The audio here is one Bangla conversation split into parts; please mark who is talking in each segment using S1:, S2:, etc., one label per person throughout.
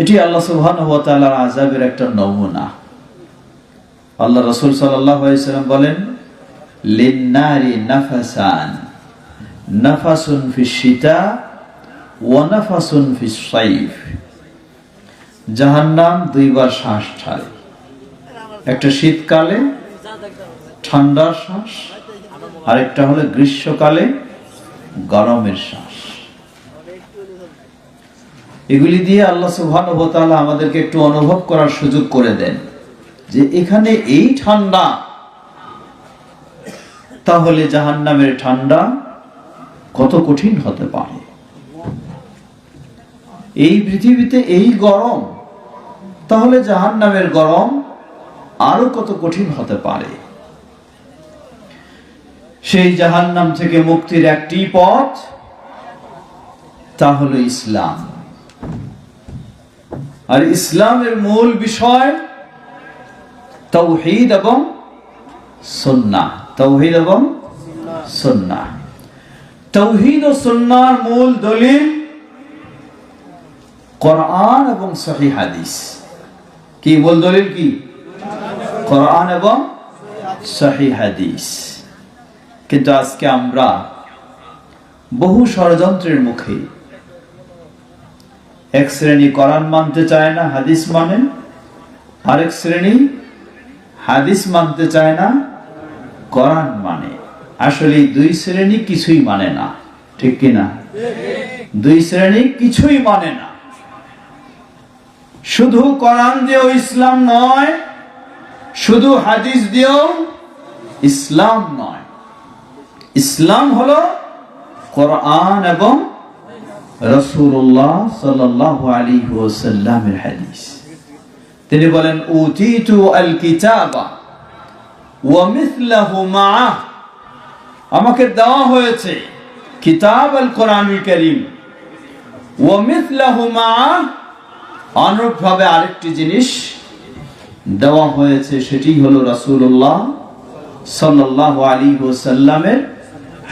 S1: এটি আল্লাহ সুবহানাহু ওয়া তাআলার আযাবের একটা নমুনা। আল্লাহ রাসূল সাল্লাল্লাহু আলাইহি ওয়াসাল্লাম বলেন, লিন-নারি নাফাসান, নাফাসুন ফিশ-শিতা ওয়া নাফাসুন ফিস-সাইফ। জাহান্নাম দুইবার শ্বাস ছাড়ে, একটা শীতকালে ঠান্ডার শ্বাস, আরেকটা হলো গ্রীষ্মকালে গরমের শ্বাস। এগুলি দিয়ে আল্লাহ সুবহানাহু ওয়া তাআলা আমাদেরকে একটু অনুভব করার সুযোগ করে দেন যে এখানে এই ঠান্ডা, তাহলে জাহান্নামের ঠান্ডা কত কঠিন হতে পারে। এই পৃথিবীতে এই গরম, তাহলে জাহান্নামের গরম আরো কত কঠিন হতে পারে। সেই জাহান্নাম থেকে মুক্তির একটি পথ, তা হলো ইসলাম। আর ইসলামের মূল বিষয় তাওহীদ এবং সুন্নাহ। তাওহীদ এবং সুন্নাহ। তাওহীদ ও সুন্নাহর মূল দলিল কোরআন এবং সহিহ হাদিস। কি মূল দলিল? কি? কোরআন এবং সহিহ হাদিস। কিন্তু আজকে আমরা বহু ষড়যন্ত্রের মুখে, এক শ্রেণী কোরআন মানতে চায় না, হাদিস মানে, আরেক শ্রেণী হাদিস মানতে চায় না, কোরআন মানে। আসলে দুই শ্রেণী কিছুই মানে না, ঠিক কিনা? দুই শ্রেণী কিছুই মানে না। শুধু কোরআন দিয়েও ইসলাম নয়, শুধু হাদিস দিয়েও ইসলাম নয়। ইসলাম হলো কোরআন এবং রাসূলুল্লাহ সাল্লাল্লাহু আলাইহি ওয়াসাল্লামের হাদিস। তিনি বলেন, উতিতু আল কিতাবা ওয়া মিথলাহু মা'আহ, আমাকে দেওয়া হয়েছে কিতাব আল কোরআনুল কারীম, ওয়া মিথলাহু মা'আহ, অনুরূপভাবে আরেকটি জিনিস দেওয়া হয়েছে, সেটি হলো রাসূলুল্লাহ সাল্লাল্লাহু আলাইহি ওয়াসাল্লামের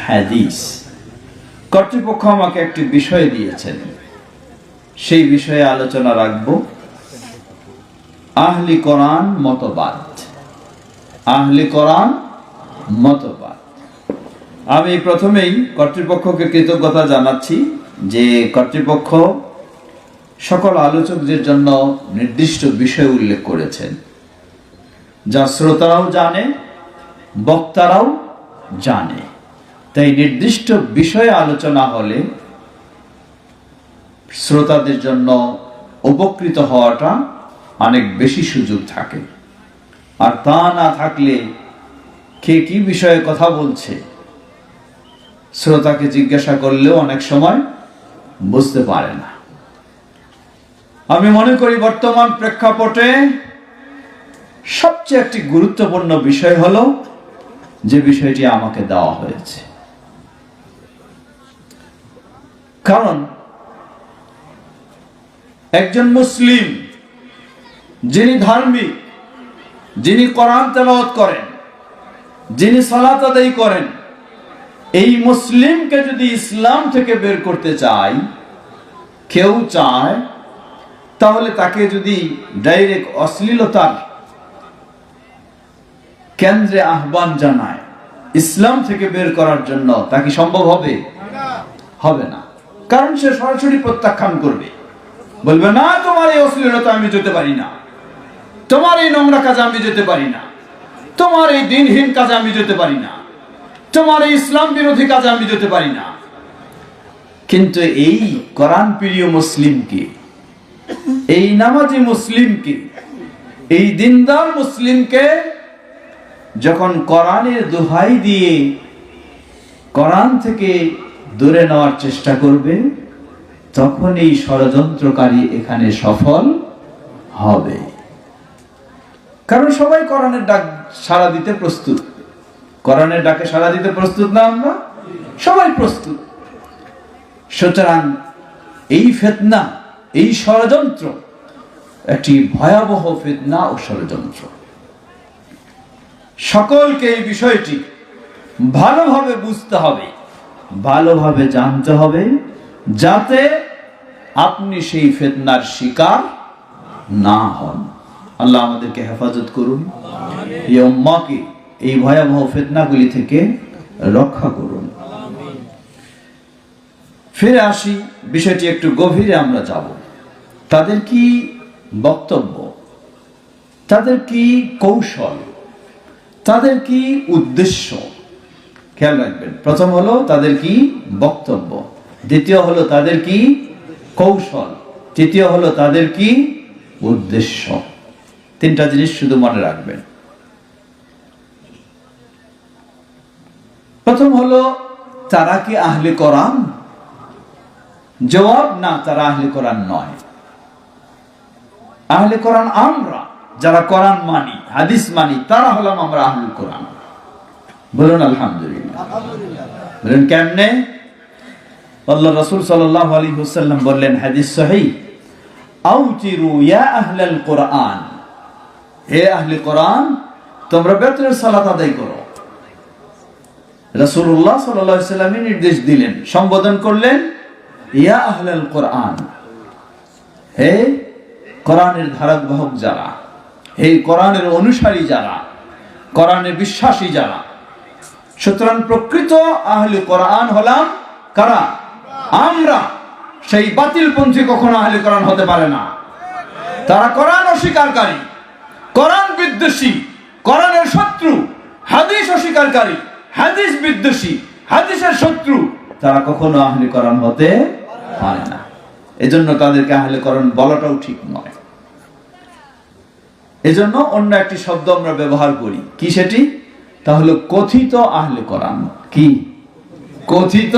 S1: হাদিস। কর্তৃপক্ষ আমাকে একটি বিষয় দিয়েছেন, সেই বিষয়ে আলোচনা রাখব, আহলি কোরআন মতবাদ। আহলি কোরআন মতবাদ। আমি প্রথমেই কর্তৃপক্ষকে কৃতজ্ঞতা জানাচ্ছি যে কর্তৃপক্ষ সকল আলোচকদের জন্য নির্দিষ্ট বিষয় উল্লেখ করেছেন, যা শ্রোতারাও জানে, বক্তারাও জানে। তাই নির্দিষ্ট বিষয়ে আলোচনা হলে শ্রোতাদের জন্য উপকৃত হওয়াটা অনেক বেশি সুযোগ থাকে। আর তা না থাকলে কে কি বিষয়ে কথা বলছে শ্রোতাকে জিজ্ঞাসা করলেও অনেক সময় বুঝতে পারে না। আমি মনে করি বর্তমান প্রেক্ষাপটে সবচেয়ে একটি গুরুত্বপূর্ণ বিষয় হলো যে বিষয়টি আমাকে দেওয়া হয়েছে। কারণ একজন মুসলিম যিনি ধার্মিক, যিনি কোরআন তেলাওয়াত করেন, যিনি সালাত আদায় করেন, এই মুসলিমকে যদি ইসলাম থেকে বের করতে চায়, কেউ চায়, তাহলে তাকে যদি ডাইরেক্ট অশ্লীলতার কেন্দ্রে আহ্বান জানায় ইসলাম থেকে বের করার জন্য, তা কি সম্ভব হবে? হবে না। কারণ সে সরাসরি প্রত্যাখ্যান করবে, বলবে, না, তোমার এই অশ্লীলতা আমি যেতে পারি না, তোমার এই নোংরা কাজে আমি যেতে পারি না, তোমার এই দিনহীন কাজে আমি যেতে পারি না, তোমার এই ইসলাম বিরোধী কাজে আমি যেতে পারি না। কিন্তু এই কোরআন প্রিয় মুসলিমকে, এই নামাজি মুসলিমকে, এই দিনদার মুসলিমকে যখন কোরআনের দোহাই দিয়ে কোরআন থেকে দূরে নেওয়ার চেষ্টা করবে, তখন এই ষড়যন্ত্রকারী এখানে সফল হবে। কারণ সবাই কোরআনের ডাক সাড়া দিতে প্রস্তুত। কোরআনের ডাকে সাড়া দিতে প্রস্তুত না? আমরা সবাই প্রস্তুত। সুতরাং এই ফিতনা, এই ষড়যন্ত্র একটি ভয়াবহ ফিতনা ও ষড়যন্ত্র। সকলকে এই বিষয়টি ভালোভাবে বুঝতে হবে, ভালোভাবে জানতে হবে, যাতে আপনি সেই ফিতনার শিকার না হন। আল্লাহ আমাদেরকে হেফাজত করুন, এই উম্মাহকে এই ভয়াবহ ফিতনাগুলি থেকে রক্ষা করুন। ফিরে আসি, বিষয়টি একটু গভীরে আমরা যাব। তাদের কি বক্তব্য, তাদের কি কৌশল, তাদের কি উদ্দেশ্য, খেয়াল রাখবেন। প্রথম হলো তাদের কি বক্তব্য, দ্বিতীয় হলো তাদের কি কৌশল, তৃতীয় হলো তাদের কি উদ্দেশ্য। তিনটা জিনিস শুধু মনে রাখবেন। প্রথম হলো তারা কি আহলে কোরআন? জবাব না, তারা আহলে কোরআন নয়। আহলে কোরআন আমরা, যারা কোরআন মানি, হাদিস মানি, তারা হলাম আমরা আহলে কোরআন। বলুন আলহামদুলিল্লাহ। বলেন কেমনে? আল্লাহ রাসূল সাল্লাল্লাহু আলাইহি ওয়াসাল্লাম বললেন, হাদিস সহিহ, আউতিরু ইয়া আহলাল কোরআন, হে আহলে কোরআন, তোমরা বেতরের সালাত আদায় করো। রাসূলুল্লাহ সাল্লাল্লাহু আলাইহি ওয়াসাল্লাম নির্দেশ দিলেন, সম্বোধন করলেন, ইয়া আহলাল কোরআন, হে কোরআনের ধারক বাহক যারা, হে কোরআনের অনুসারী যারা, কোরআনের বিশ্বাসী যারা। সুতরাং প্রকৃত আহলে কোরআন হলাম কারা? আমরা। সেই বাতিলপন্থী কখনো আহলে কোরআন হতে পারে না। তারা কোরআন অস্বীকারী, কোরআন বিদ্বেষী, কোরআনের শত্রু, হাদিস অস্বীকারী, হাদিস বিদ্বেষী, হাদিসের শত্রু, তারা কখনো আহলে কোরআন হতে পারে না। এজন্য তাদেরকে আহলে কোরআন বলাটাও ঠিক নয়। এজন্য অন্য একটি শব্দ আমরা ব্যবহার করি, কি সেটি? তাহলে কথিত আহলে কোরআন। কি কথিত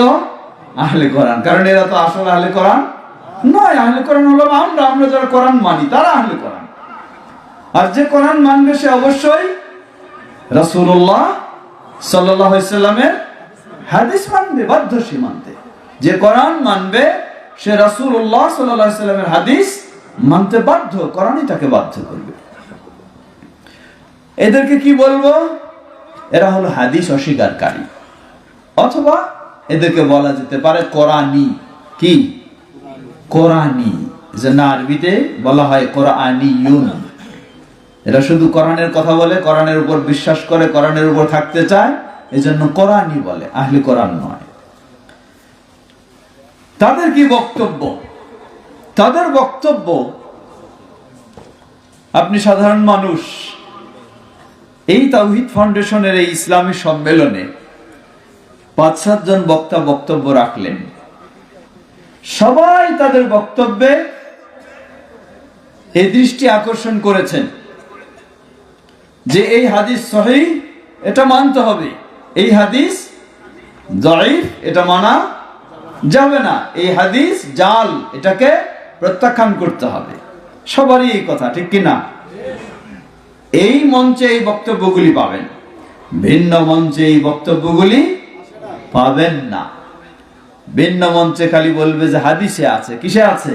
S1: আহলে কোরআন? কারণ এরা তো আসলে আহলে কোরআন নয়। আহলে কোরআন হলো আমরা, আমরা যারা কোরআন মানি তারা আহলে কোরআন। আর যে কোরআন মানবে সে অবশ্যই রাসূলুল্লাহ সাল্লাল্লাহু আলাইহি ওয়াসাল্লামের হাদিস মানবে, বাধ্য সে মানতে। যে কোরআন মানবে সে রাসূলুল্লাহ সাল্লাল্লাহু আলাইহি ওয়াসাল্লামের হাদিস মানতে বাধ্য, কোরআনই তাকে বাধ্য করবে। এদেরকে কি বলবো? এরা হলো হাদিস অস্বীকারী, অথবা এদেরকে বলা যেতে পারে কোরআনী। কি কোরআনী? যে না, আরবিতে বলা হয় কোরআনীয়ুন। এরা শুধু কোরআনের কথা বলে, কোরআনের উপর বিশ্বাস করে, কোরআনের উপর থাকতে চায়, এজন্য কোরআনী বলে, আহলে কোরআন নয়। তাদের কি বক্তব্য? তাদের বক্তব্য, আপনি সাধারণ মানুষ এই তাওহীদ ফাউন্ডেশনের এই ইসলামী সম্মেলনে ৫-৭ জন বক্তা বক্তব্য রাখলেন। সবাই তাদের বক্তব্যে এই দৃষ্টি আকর্ষণ করেছেন যে এই হাদিস সহিহ, এটা মানতে হবে, এই হাদিস যায়ীফ, এটা মানা যাবে না, এই হাদিস জাল, এটাকে প্রত্যাখ্যান করতে হবে। সবারই এই কথা, ঠিক কিনা? এই মঞ্চে এই বক্তব্যগুলি পাবেন, ভিন্ন মঞ্চে এই বক্তব্যগুলি পাবেন না। ভিন্ন মঞ্চে খালি বলবে যে হাদিসে আছে। কিসে আছে?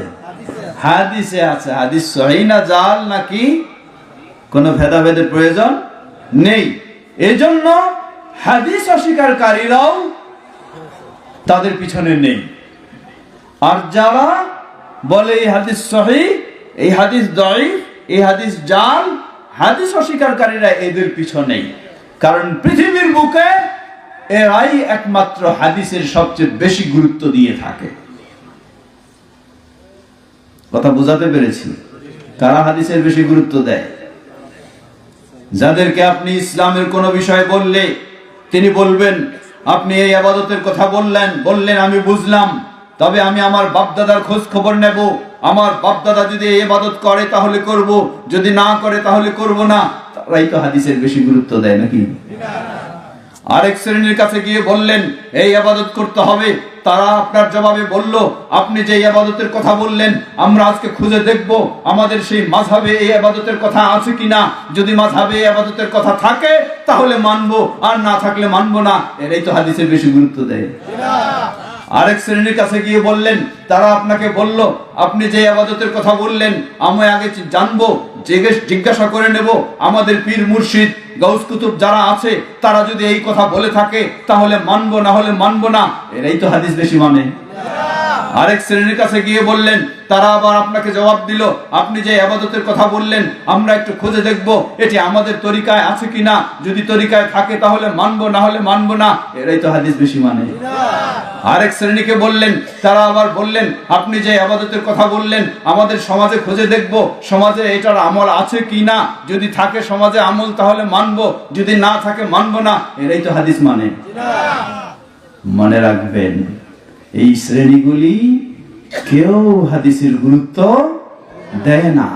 S1: হাদিসে আছে। হাদিস সহিহ না জাল নাকি কোনো ভেদাভেদের প্রয়োজন নেই। এজন্য হাদিস অস্বীকারীরাও তাদের পিছনে নেই। আর যারা বলে এই হাদিস সহিহ, এই হাদিস যায়ীফ, এই হাদিস জাল, হাদিস অস্বীকারীরা এদের পিছনেই। কারণ পৃথিবীর বুকে এরাই একমাত্র হাদিসের সবচেয়ে বেশি গুরুত্ব দিয়ে থাকে। কথা বুঝাতে পেরেছি? কারা হাদিসের বেশি গুরুত্ব দেয়? যাদেরকে আপনি ইসলামের কোন বিষয় বললে তিনি বলবেন, আপনি এই ইবাদতের কথা বললেন আমি বুঝলাম, তবে আমি আমার বাপদাদার খোঁজ খবর নেব। আমার বাপদাদা যদি এই ইবাদত করে তাহলে করব, যদি না করে তাহলে করব না। তারাই তো হাদিসের বেশি গুরুত্ব দেয়, নাকি? আরেক শ্রেণীর কাছে গিয়ে বললেন এই ইবাদত করতে হবে, তারা আপনার জবাবে বলল, আপনি যে ইবাদতের কথা বললেন আমরা আজকে খুঁজে দেখব আমাদের সেই মাযহাবে এই ইবাদতের কথা আছে কিনা। যদি মাযহাবে এই ইবাদতের কথা থাকে তাহলে মানবো, আর না থাকলে মানবো না। এরাই তো হাদিসের বেশি গুরুত্ব দেয়। আরেক শ্রেণীর কাছে গিয়ে বললেন, তারা আপনাকে বলল, আপনি যে ইবাদতের কথা বললেন আমি আগে জানবো, জিজ্ঞাসা করে নেব আমাদের পীর মুর্শিদ গাউস কুতুব যারা আছে তারা যদি এই কথা বলে থাকে তাহলে মানবো, না হলে মানবো না। এরাই তো হাদিস বেশি মানে। আরেক শ্রেণীর কাছে গিয়ে বললেন, তারা আবার আপনাকে জবাব দিল, আপনি যে ইবাদতের কথা বললেন আমরা একটু খুঁজে দেখব এটি আমাদের তরিকায় আছে কিনা, যদি তরিকায় থাকে তাহলে মানবো, না হলে মানবো না। এরাই তো হাদিস বেশি মানে। আরেক শ্রেণীকে বললেন, তারা আবার বললেন, আপনি যে ইবাদতের কথা বললেন আমাদের সমাজে খুঁজে দেখব সমাজে এটার আমল আছে কিনা, যদি থাকে সমাজে আমল তাহলে মানবো, যদি না থাকে মানবো না। এরাই তো হাদিস মানে। মনে রাখবেন, এই শ্রেণীগুলি কেউ হাদিসের গুরুত্ব দেয় না।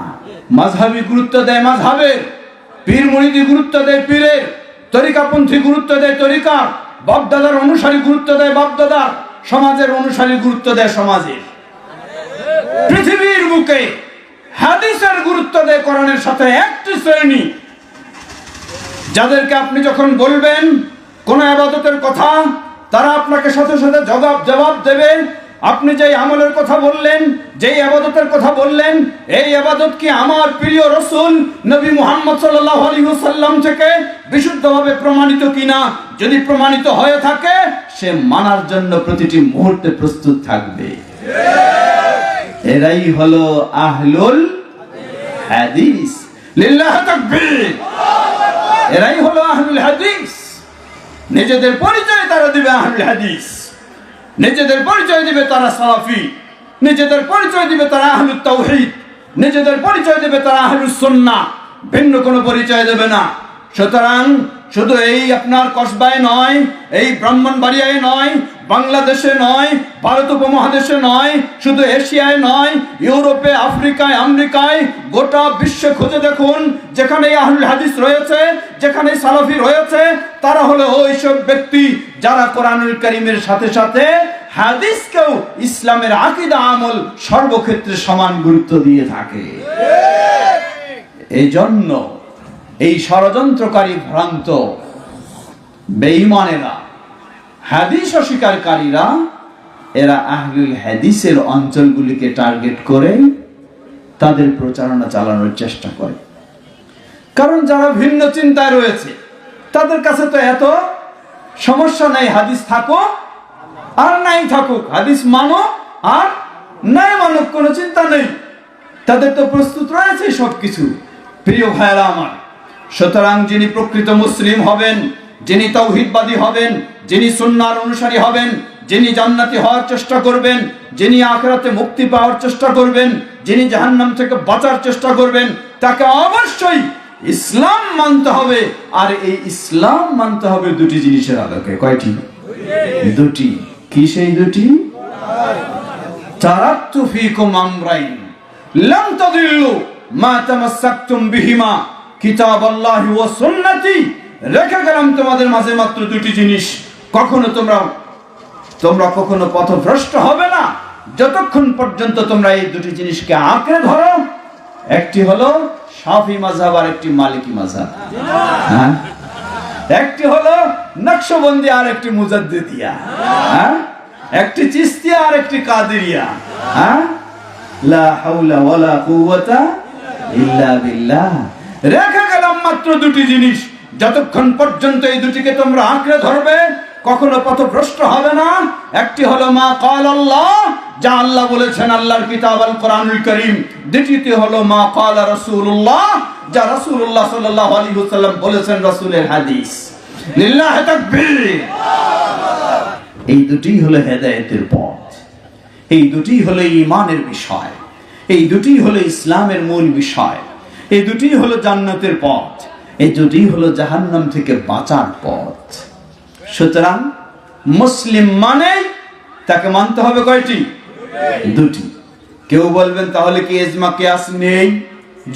S1: মাযহাবী গুরুত্ব দেয় মাযহাবের, পীর মুরিদি গুরুত্ব দেয় পীরের, তরিকাপন্থী গুরুত্ব দেয় তরিকার, বাপদাদার অনুসারী গুরুত্ব দেয় বাপদাদার, সমাজের অনুসারী গুরুত্ব দেয় সমাজের। পৃথিবীর বুকে হাদিসের গুরুত্ব দেয় কোরআনের সাথে একটি শ্রেণী, যাদেরকে আপনি যখন বলবেন কোন ইবাদতের কথা তারা আপনাকে সাথে সাথে জবাব দেবে, আপনি যে আমলের কথা বললেন, যে ইবাদতের কথা বললেন, এই ইবাদত কি আমার প্রিয় রাসূল নবী মুহাম্মদ সাল্লাল্লাহু আলাইহি ওয়াসাল্লাম থেকে বিশুদ্ধভাবে প্রমাণিত কিনা। যদি প্রমাণিত হয়ে থাকে সে মানার জন্য প্রতিটি মুহূর্তে প্রস্তুত থাকবে। এরাই হলো আহলুল হাদিস। লিল্লাহি তাকবীর। এরাই হলো আহলুল হাদিস। নিজেদের পরিচয় তারা দিবে আহলুল হাদিস, নিজেদের পরিচয় দিবে তারা সালাফি, নিজেদের পরিচয় দিবে তারা আহলুত তাওহীদ, নিজেদের পরিচয় দিবে তারা আহলুস সুন্নাহ, ভিন্ন কোনো পরিচয় দেবে না। সুতরাং শুধু এই আপনার কসবায় নয়, এই ব্রাহ্মণবাড়িয়ায় নয়, বাংলাদেশে নয়, ভারত উপমহাদেশে নয়, শুধু এশিয়ায় নয়, ইউরোপে, আফ্রিকায়, আমেরিকায়, গোটা বিশ্বে খুঁজে দেখুন, যেখানে আহলুল হাদিস রয়েছে, যেখানে সালাফি রয়েছে, তারা হলো ওইসব ব্যক্তি যারা কোরআনুল কারীমের সাথে সাথে হাদিসকেও ইসলামের আকীদা আমল সর্বক্ষেত্রে সমান গুরুত্ব দিয়ে থাকে। এই জন্য এই ষড়যন্ত্রকারী ভ্রান্ত বেঈমানেরা, হাদিস অস্বীকারীরা, এরা আহলুল হাদিসের অঞ্চলগুলিকে টার্গেট করে তাদের প্রচারণা চালানোর চেষ্টা করে। কারণ যারা ভিন্ন চিন্তায় রয়েছে তাদের কাছে তো এত সমস্যা নাই, হাদিস থাকুক আর নাই থাকুক, হাদিস মানো আর নাই মানো, কোনো চিন্তা নেই, তাদের তো প্রস্তুত রয়েছে সবকিছু। প্রিয় ভাইরা আমার, সুতরাং যিনি প্রকৃত মুসলিম হবেন, যিনি তাওহীদবাদী হবেন, যিনি সুন্নাহর অনুসারী হবেন, যিনি জান্নাতি হওয়ার চেষ্টা করবেন, যিনি আখিরাতে মুক্তি পাওয়ার চেষ্টা করবেন, যিনি জাহান্নাম থেকে বাঁচার চেষ্টা করবেন, তাকে অবশ্যই ইসলাম মানতে হবে। আর এই ইসলাম মানতে হবে দুটি জিনিসের আলোকে। কয়টি? দুটি। কি সেই দুটি? তারাকতু ফীকুম আমরাইন লাম তাদিল্লু মা তামাসসাকতুম বিহিমা কিতাবাল্লাহি ওয়া সুন্নতি। রেখে গেলাম তোমাদের মাঝে মাত্র দুটি জিনিস, কখনো তোমরা কখনো পথভ্রষ্ট হবে না যতক্ষণ পর্যন্ত তোমরা এই দুটি জিনিসকে আঁকড়ে ধরো। একটি হলো শাফি মাযহাব আর একটি মালিকি মাযহাব। হ্যাঁ, একটি হলো নকশবন্দি আর একটি মুজাদ্দিদিয়া। হ্যাঁ, একটি চিশতিয়া আর একটি কাদেরিয়া। হ্যাঁ, লা হাওলা ওয়ালা কুওয়াতা ইল্লা বিল্লাহ। রেখে গেলাম মাত্র দুটি জিনিস, যতক্ষণ পর্যন্ত এই দুটিকে তোমরা আঁকড়ে ধরবে কখনো পথভ্রষ্ট হবে না। একটি হলো মা ক্বাল আল্লাহ, যা আল্লাহ বলেছেন, আল্লাহর কিতাব আল কোরআনুল কারীম। দ্বিতীয়টি হলো মা ক্বাল রাসূলুল্লাহ, যা রাসূলুল্লাহ সাল্লাল্লাহু আলাইহি ওয়াসাল্লাম বলেছেন, রাসূলের হাদিস। লিল্লাহি তাকবীর। এই দুটিই হলো হেদায়েতের পথ, এই দুটিই হলো ঈমানের বিষয়, এই দুটিই হলো ইসলামের মূল বিষয়, এই দুটিই হলো জান্নাতের পথ, এই দুটিই হলো জাহান্নাম থেকে বাঁচার পথ। সুতরাং মুসলিম মানে তাকে মানতে হবে কয়টি? দুটি। কেউ বলবেন তাহলে কি ইজমা কিয়াস নেই?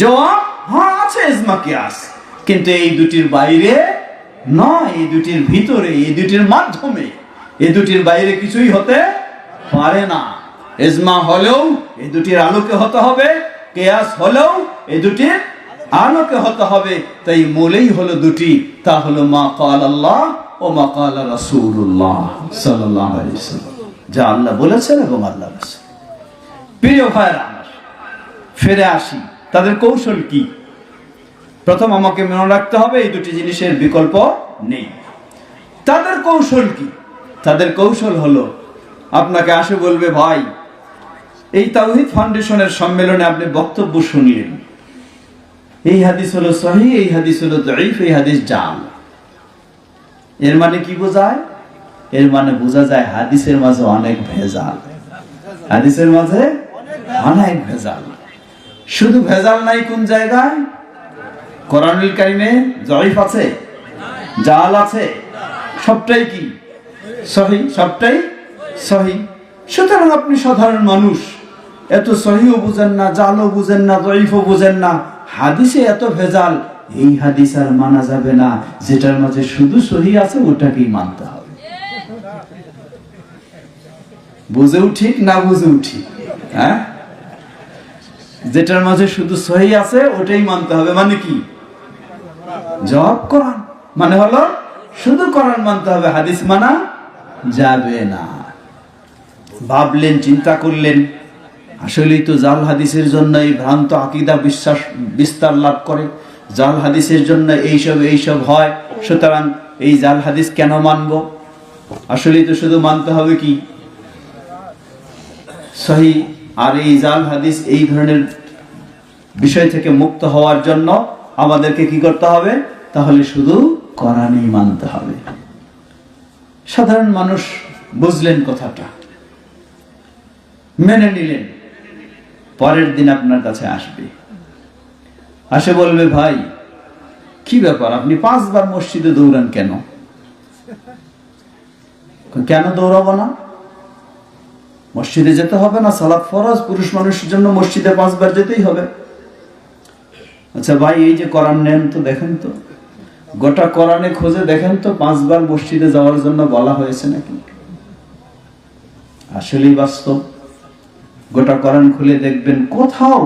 S1: জবাব, হ্যাঁ আছে ইজমা কিয়াস, কিন্তু এই দুটির বাইরে নয়, এই দুটির ভিতরে, এই দুটির মাধ্যমে, এই দুটির বাইরে কিছুই হতে পারে না। ইজমা হলেও এই দুটির আলোকে হতে হবে, কিয়াস হলেও এই দুটির আলোকে হতে হবে। তাই মূলেই হলো দুটি, তা হলো মা ক্বাল আল্লাহ ও মা ক্বাল রাসূলুল্লাহ সাল্লাল্লাহু আলাইহি ওয়াসাল্লাম, যা আল্লাহ বলেছেন এবং আল্লাহ বলেছেন। প্রিয় ভাইরা আমার, ফিরে আসি, তাদের কৌশল কি? প্রথম আমাকে মনে রাখতে হবে এই দুটি জিনিসের বিকল্প নেই। তাদের কৌশল কি? তাদের কৌশল হলো আপনাকে আসে বলবে, ভাই এই তাওহীদ ফাউন্ডেশনের সম্মেলনে আপনি বক্তব্য শুনলেন, এই হাদিস হলো সহিহ, এই হাদিস হলো দাঈফ, এই হাদিস জাল। এর মানে কি বোঝায়? এর মানে বোঝা যায় হাদিসের মাঝে অনেক ভেজাল। হাদিসের মাঝে অনেক ভেজাল। শুধু ভেজাল নাই কোন জায়গায়? কোরআনুল কারীমে দাঈফ আছে, জাল আছে, সবটাই কি সহিহ, সবটাই সহিহ। সুতরাং আপনি সাধারণ মানুষ, এত সহিহও বুঝেন না, জালও বুঝেন না, দাঈফও বুঝেন না, হাদিসে এত ভেজাল, এই হাদিস আর মানা যাবে না। যেটার মাঝে শুধু সহিহ আছে ওটাকেই মানতে হবে। বুঝেও ঠিক, না বুঝেও ঠিক। হ্যাঁ, যেটার মাঝে শুধু সহিহ আছে ওটাই মানতে হবে। মানে কি? জবাব কোরআন, মানে হলো শুধু কোরআন মানতে হবে, হাদিস মানা যাবে না। ভাবলেন, চিন্তা করলেন, আসলেই তো জাল হাদিসের জন্য এই ভ্রান্ত আকীদা বিশ্বাস বিস্তার লাভ করে, জাল হাদিসের জন্য এইসব হয়। সুতরাং এই জাল হাদিস কেন মানব? আসলেই তো শুধু মানতে হবে কি সহিহ। আর এই জাল হাদিস, এই ধরনের বিষয় থেকে মুক্ত হওয়ার জন্য আমাদেরকে কি করতে হবে? তাহলে শুধু কোরআনই মানতে হবে। সাধারণ মানুষ বুঝলেন কথাটা, মেনে নিলেন। পরের দিন আপনার কাছে আসবে, আসে বলবে, ভাই কি ব্যাপার, আপনি 5 বার মসজিদে দৌড়ান কেন? কেন দৌড়াবো না? মসজিদে যেতে হবে না? সালাত ফরজ, পুরুষ মানুষের জন্য মসজিদে 5 বার যেতেই হবে। আচ্ছা ভাই, এই যে কোরআন নেন তো দেখেন তো, গোটা কোরআনে খোঁজে দেখেন তো 5 বার মসজিদে যাওয়ার জন্য বলা হয়েছে নাকি? আসলেই বাস্তব। গোটা কোরআন খুলে দেখবেন কোথাও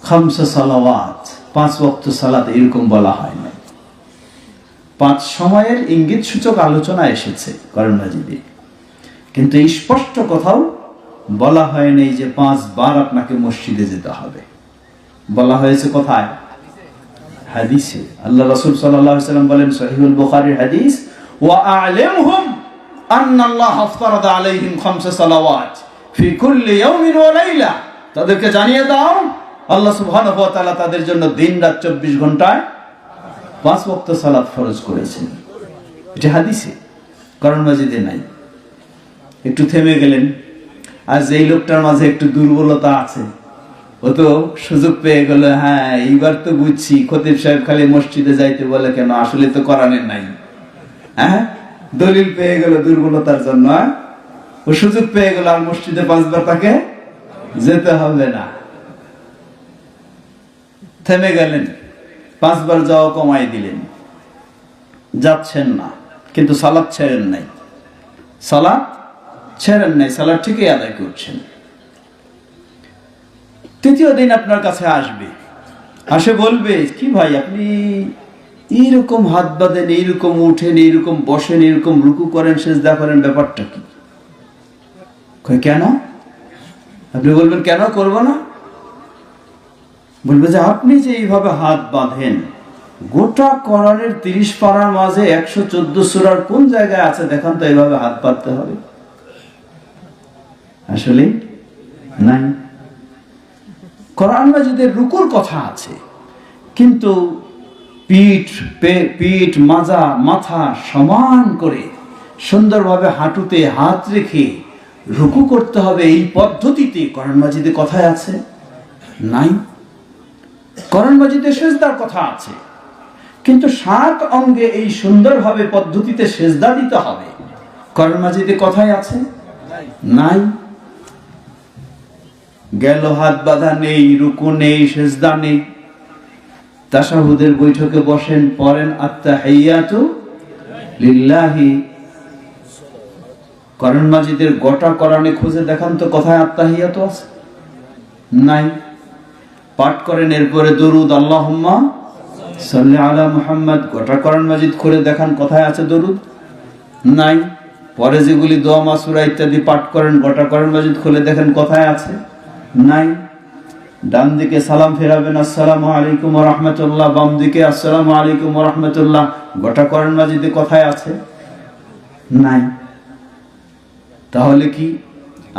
S1: খামসা সালাওয়াত, 5 ওয়াক্ত সালাত এরকম বলা হয় না। 5 সময়ের ইঙ্গিত সূচক আলোচনা এসেছে কোরআন মাজিদে, কিন্তু স্পষ্ট কোথাও বলা হয় নাই যে 5 বার আপনাকে মসজিদে যেতে হবে। বলা হয়েছে কোথায়? হাদিসে। আল্লাহ রাসূল সাল্লাল্লাহু আলাইহি ওয়াসাল্লাম বলেন, সহিহুল বুখারীর হাদিস, ওয়া আ'লামহুম আন্নাল্লাহ ফারাদা আলাইহিম 5 সালাওয়াত ফি কুল্লি ইয়াউমিন ওয়া লাইলা। তাদেরকে জানিয়ে দাও আল্লাহ সুবহানাহু ওয়া তাআলা তাদের জন্য দিন রাত 24 ঘন্টায় 5 ওয়াক্ত সালাত ফরজ করেছেন। এটা হাদিসে, কোরআন মাজিদে নাই। একটু থেমে গেলেন। আর যেই লোকটার মাঝে একটু দুর্বলতা আছে, ও তো সুযোগ পেয়ে গেল, হ্যাঁ এইবার তো বুঝছি খতিব সাহেব খালি মসজিদে যাইতে বলে কেন, আসলে তো কোরআনের নাই। হ্যাঁ, দলিল পেয়ে গেল দুর্বলতার জন্য, ও সুযোগ পেয়ে গেল, আর মসজিদে 5 বার তাকে যেতে হবে না। থেমে গেলেন, 5 বার যাওয়া কমাই দিলেন, যাচ্ছেন না, কিন্তু সালাত ছেড়েন নাই। সালাত ছেড়েন নাই, সালাত ঠিকই আদায় করছেন। তৃতীয় দিন আপনার কাছে আসবে, আসে বলবে, কি ভাই আপনি এইরকম হাত বাঁধেন, এইরকম উঠেন, এইরকম বসেন, এইরকম রুকু করেন, সিজদা করেন, ব্যাপারটা কি? কেন? আপনি বলবেন কেন করব না? বলবে যে আপনি যে এইভাবে হাত বাঁধেন, গোটা কোরআনের 30 পারার মাঝে 114 সূরার কোন জায়গায় আছে দেখান তো এইভাবে হাত বাঁধতে হবে? আসলে নাই। কোরআন মাজিদের রুকুর কথা আছে, কিন্তু পিঠ মাজা মাথা সমান করে সুন্দরভাবে হাঁটুতে হাত রেখে রুকু করতে হবে, এই পদ্ধতিতে কোরআন মাজিদে কথায় আছে? নাই। কোরআন মাজিদে সিজদার কথা আছে, কিন্তু 7 অঙ্গে এই সুন্দরভাবে পদ্ধতিতে সিজদা দিতে হবে, কোরআন মাজিদে কথায় আছে? নাই। গেল হাত বাঁধা নেই, রুকু নেই, সিজদা নেই। তাশাহুদের বৈঠকে বসেন, পড়েন আত্তাহিয়াতু লিল্লাহি। কোরআন মাজিদের গোটা কোরআনে খুঁজে দেখান তো কোথায় আত্তাহিয়াতু আছে? নাই। পাঠ করেন এরপরে দরুদ, আল্লাহুম্মা সাল্লি আলা মুহাম্মদ, গোটা কোরআন মাজিদ খুলে দেখান কোথায় আছে দরুদ? নাই। পরে যেগুলি দোয়া মাসুরা ইত্যাদি পাঠ করেন, গোটা কোরআন মাজিদ খুলে দেখেন কোথায় আছে? নাই। ডান দিকে সালাম ফেরাবেন, আসসালামু আলাইকুম ওয়া রাহমাতুল্লাহ, বাম দিকে আসসালামু আলাইকুম ওয়া রাহমাতুল্লাহ, গোটা কোরআন মাজিদে কোথায় আছে? নাই। তাহলে কি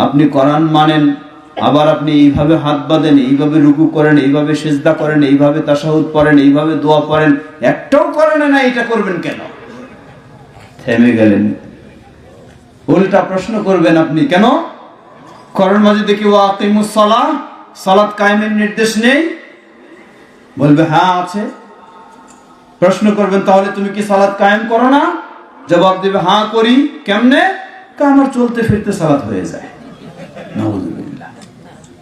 S1: আপনি কোরআন মানেন, আবার আপনি এইভাবে হাত বাঁধেন, এইভাবে রুকু করেন, এইভাবে সিজদা করেন, এইভাবে তাশাহুদ পড়েন, এইভাবে দোয়া পড়েন, একটাও করেন না, এটা করবেন কেন? থেমে গেলেন। উল্টা প্রশ্ন করবেন আপনি, কেন? কোরআন মাজিদে কি ওয়াকিমুস সালাহ, সালাত কায়েমের নির্দেশ নেই? বলবে হ্যাঁ আছে। প্রশ্ন করবেন তাহলে তুমি কি সালাত কায়েম করো না? জবাব দেবে হ্যাঁ করি। কেমনে? আমার চলতে ফিরতে সালাত হয়ে যায়। নাউযুবিল্লাহ।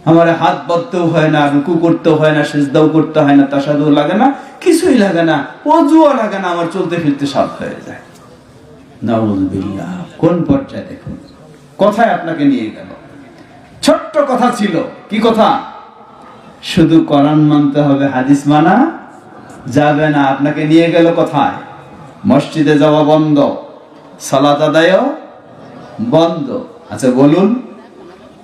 S1: আমার হাত বাঁধতেও হয় না, রুকু করতেও হয় না, সিজদাও করতে হয় না, তাশাহুদ লাগে না, কিছুই লাগে না, ওযুও লাগে না, আমার চলতে ফিরতে সালাত হয়ে যায়। নাউযুবিল্লাহ। কোন পর্যায়ে দেখুন, কথায় আপনাকে নিয়ে গেল। ছোট্ট কথা ছিল, কি কথা? শুধু কোরআন মানতে হবে, হাদিস মানা যাবে না। আপনাকে নিয়ে গেল কোথায়? মসজিদে যাওয়া বন্ধ, সালাত আদায় বন্ধ। আচ্ছা বলুন,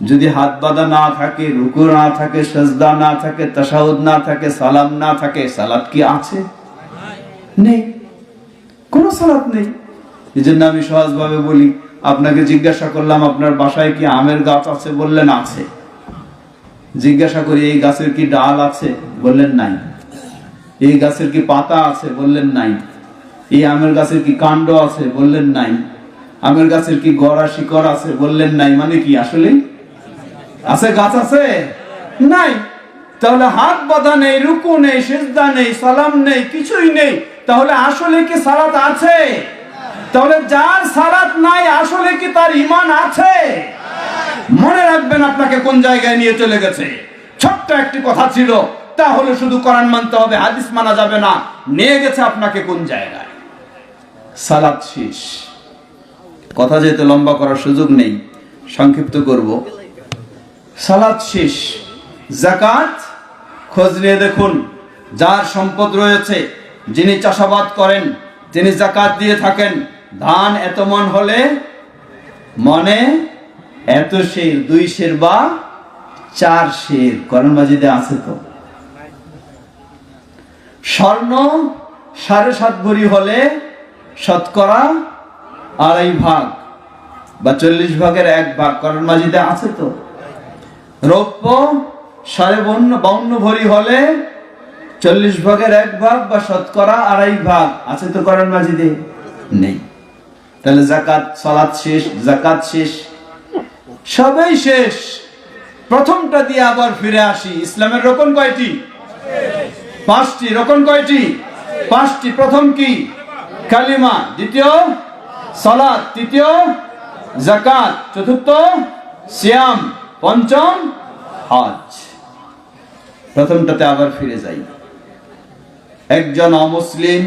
S1: যদি হাত বাঁধা না থাকে, রুকু না থাকে, সিজদা না থাকে, তাশাহুদ না থাকে, সালাম না থাকে, সালাত কি আছে? নেই, কোনো সালাত নেই। এই জন্য আমি সহজভাবে বলি, আপনাকে জিজ্ঞাসা করলাম আপনার বাসায় কি আমের গাছ আছে? বললেন আছে। জিজ্ঞাসা করি এই গাছের কি ডাল আছে? বললেন নাই। এই গাছের কি পাতা আছে? বললেন নাই। এই আমের গাছের কি কাণ্ড আছে? বললেন নাই। আমের গাছের কি গড়া শিকড় আছে? বললেন নাই। মানে কি আসলে আছে? গাছ আছে? নাই। তাহলে হাত বাঁধা নেই, রুকু নেই, সিজদা নেই, সালাম নেই, কিছুই নেই, তাহলে আসলে কি সালাত আছে? তাহলে যার সালাত নাই, আসলে কি তার ঈমান আছে? মনে রাখবেন আপনাকে কোন জায়গায় নিয়ে চলে গেছে। ছোট্ট একটি কথা ছিল, তাহলে শুধু কোরআন মানতে হবে, হাদিস মানা যাবে না। নিয়ে গেছে আপনাকে কোন জায়গায়? সালাত শেষ। কথা যেতে লম্বা করার সুযোগ নেই, সংক্ষিপ্ত করব। সালাত শেষ। যাকাত খোঁজ নিয়ে দেখুন, যার সম্পদ রয়েছে, যিনি চাষাবাদ করেন, তিনি যাকাত দিয়ে থাকেন। ধান এত মন হলে মনে এত সের, 2 সের বা 4 সের। কোরআন মাজিদে আছে তো। স্বর্ণ 7.5 ভরি হলে শতকরা 2.5 ভাগ বা 40 ভাগের 1 ভাগ। কোরআন মাজিদে আছে তো। রৌপ্য 52 ভরি হলে 40 ভাগের 1 ভাগ বা শতকরা 2.5 ভাগ। আছে তো কোরআন মাজিদে? নেই। তাহলে যাকাত, সালাত শেষ, যাকাত শেষ, সবই শেষ। প্রথমটা দিয়ে আবার ফিরে আসি। ইসলামের রকম কয়টি? 5টি। রকম কয়টি? 5টি। প্রথম কি? কালিমা। দ্বিতীয় সালাত। তৃতীয় যাকাত। চতুর্থ সিয়াম। পঞ্চম হজ। প্রথমটাতে আবার ফিরে যাই। একজন অমুসলিম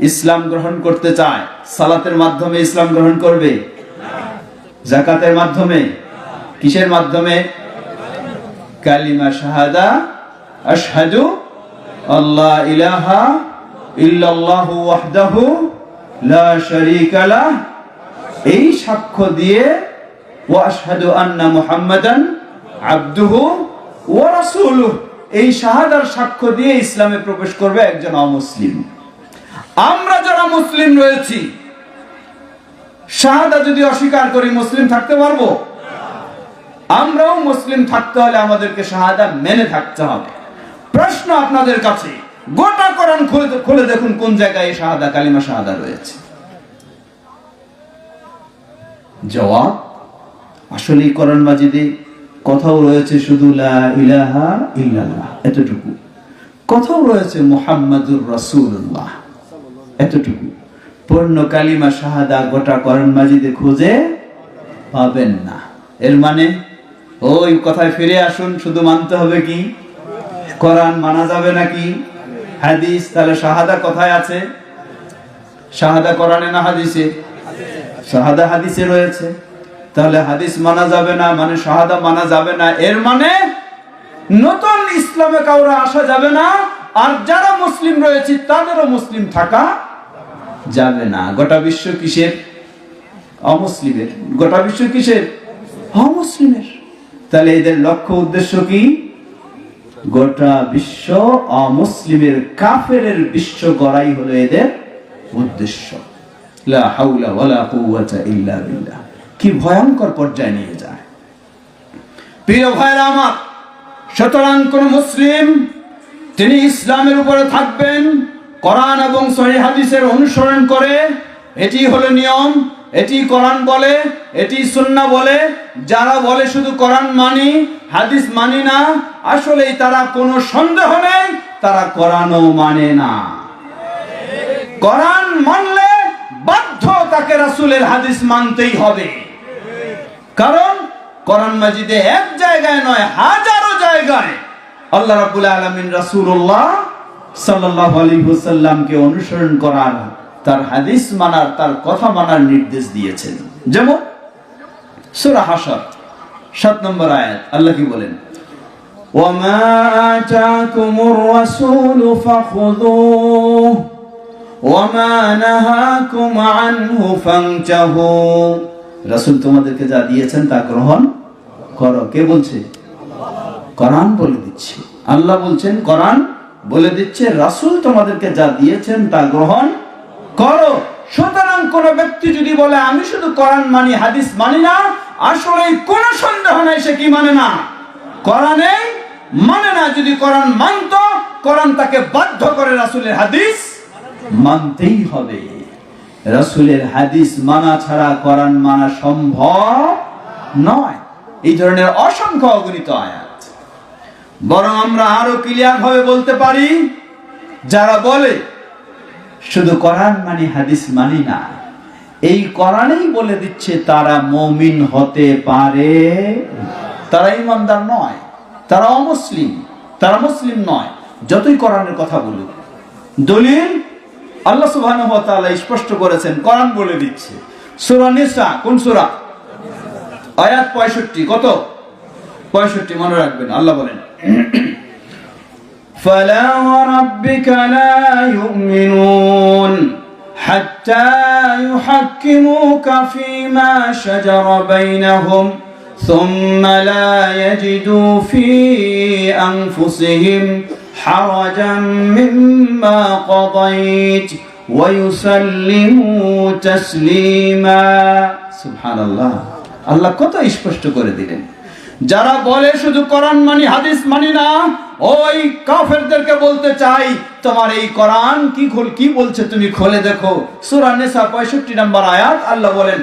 S1: ইসলাম গ্রহণ করতে চায়, সালাতের মাধ্যমে ইসলাম গ্রহণ করবে? যাকাতের মাধ্যমে? কিসের মাধ্যমে? কালিমা শাহাদা, আশহাদু আল্লা ইলাহা ইল্লাল্লাহু ওয়াহদাহু লা শারীকা লাহ, এই সাক্ষ্য দিয়ে, ওয়া আশহাদু আন্না মুহাম্মাদান আবদুহু ওয়া রাসূলুহু, এই শাহাদার সাক্ষ্য দিয়ে ইসলামে প্রবেশ করবে একজন অমুসলিম। আমরা যারা মুসলিম রয়েছি, শাহাদা যদি অস্বীকার করি, মুসলিম থাকতে পারবো? আমরাও মুসলিম থাকতে হলে আমাদেরকে শাহাদা মেনে থাকতে হবে। প্রশ্ন আপনাদের কাছে, গোটা কোরআন খুলে দেখুন কোন জায়গায় শাহাদা, কালিমা শাহাদা রয়েছে। জবাব, আসলে কোরআন মাজিদে কথাও রয়েছে শুধু লা ইলাহা ইল্লাল্লাহ, এতটুকু। কথাও রয়েছে মুহাম্মাদুর রাসূলুল্লাহ, এতটুকু। পূর্ণ কালিমা শাহাদা গোটা কোরআন মাজিদে খুঁজে পাবেন না। এর মানে ওই কথায় ফিরে আসুন, শুধু মানতে হবে কি? কোরআন। মানা যাবে নাকি হাদিস? তাহলে শাহাদা কোথায় আছে? শাহাদা কোরআনে না হাদিসে? শাহাদা হাদিসে রয়েছে। তাহলে হাদিস মানা যাবে না মানে শাহাদা মানা যাবে না। এর মানে নতুন ইসলামে কাউরা আসা যাবে না, আর যারা মুসলিম রয়েছে তাদেরও মুসলিম থাকা যাবে না। গোটা বিশ্ব কিসের? অমুসলিমের। গোটা বিশ্ব কিসের? অমুসলিমের। তাহলে এদের লক্ষ্য উদ্দেশ্য কি? গোটা বিশ্ব অমুসলিমের, কাফেরের বিশ্ব গড়াই হলো এদের উদ্দেশ্য। লা হাওলা ওয়ালা কুওয়াতা ইল্লা বিল্লাহ। কি ভয়ঙ্কর পর্যায়ে নিয়ে যায়। প্রিয় ভাইরা আমার, সুতরাং কোন মুসলিম তিনি ইসলামের উপরে থাকবেন কোরআন এবং সহিহ হাদিসের অনুসরণ করে। এটি হলো নিয়ম, এটি কোরআন বলে, এটি সুন্নাহ বলে। যারা বলে শুধু কোরআন মানি হাদিস মানি না, আসলেই তারা কোনো সন্দেহ নেই তারা কোরআনও মানে না। কোরআন মানলে বাধ্য তাকে রাসূলের হাদিস মানতেই হবে, কারণ কোরআন মাজিদে এক জায়গায় নয় হাজারো জায়গায় আল্লাহ রাব্বুল আলামিন রাসূলুল্লাহ সাল্লাল্লাহু আলাইহি ওয়াসাল্লামকে অনুসরণ করার, তার হাদিস মানার, তার কথা মানার নির্দেশ দিয়েছেন। যেমন সূরা হাশর 7 নম্বর আয়াত আল্লাহ কি বলেন, ওয়ামা আতাকুমুর রাসূলু ফাখুযুহু ওয়ামা নাহাকুম আনহু ফান্তাহু। রাসূল তোমাদেরকে যা দিয়েছেন তা গ্রহণ করো। কে বলছে? কোরআন বলে দিচ্ছে। আল্লাহ বলছেন, কোরআন বলে দিচ্ছে রাসূল তোমাদেরকে যা দিয়েছেন তা গ্রহণ করো। সুতরাং কোন ব্যক্তি যদি বলে আমি শুধু কোরআন মানি হাদিস মানি না, আসলে কোনো সন্দেহ নাই সে কি মানে না, কোরআনে মানে না। যদি কোরআন মানতো, কোরআন তাকে বাধ্য করে রাসূলের হাদিস মানতেই হবে। রাসূলের হাদিস মানা ছাড়া কোরআন মানা সম্ভব নয়। এই ধরনের অসংখ্য অগণিত আয়াত। বরং আমরা আরো ক্লিয়ার ভাবে বলতে পারি, যারা বলে শুধু কোরআন মানি হাদিস মানি না, এই কোরআনেই বলে দিচ্ছে তারা মুমিন হতে পারে, তারা ঈমানদার নয়, তারা অমুসলিম, তারা মুসলিম নয়, যতই কোরআনের কথা বলুক। দলিল আল্লাহ সুবহানাহু ওয়া তাআলা স্পষ্ট করেছেন, কোরআন বলে দিচ্ছে। সূরা নিসা, কোন সূরা? আয়াত 65। কত? 65 মনে রাখবেন। আল্লাহ বলেন, ফালা ওয়ারাব্বিকা লা ইউমিনুন হাত্তা ইউহাক্কিমুকা ফীমা শাজারা বাইনাহুম সুম্মা লা ইয়াজিদু ফী আনফুসিহিম হারাজাম মিম্মা কাদাইত ওয়া ইউসাল্লিমু তাসলিমা। সুবহানাল্লাহ। আল্লাহ কত স্পষ্ট করে দিলেন। যারা বলে শুধু কোরআন মানি হাদিস মানি না, ওই কাফেরদেরকে বলতে চাই, তোমার এই কোরআন কি বলছে তুমি খুলে দেখো। সূরা নিসা 65 নম্বর আয়াত আল্লাহ বলেন,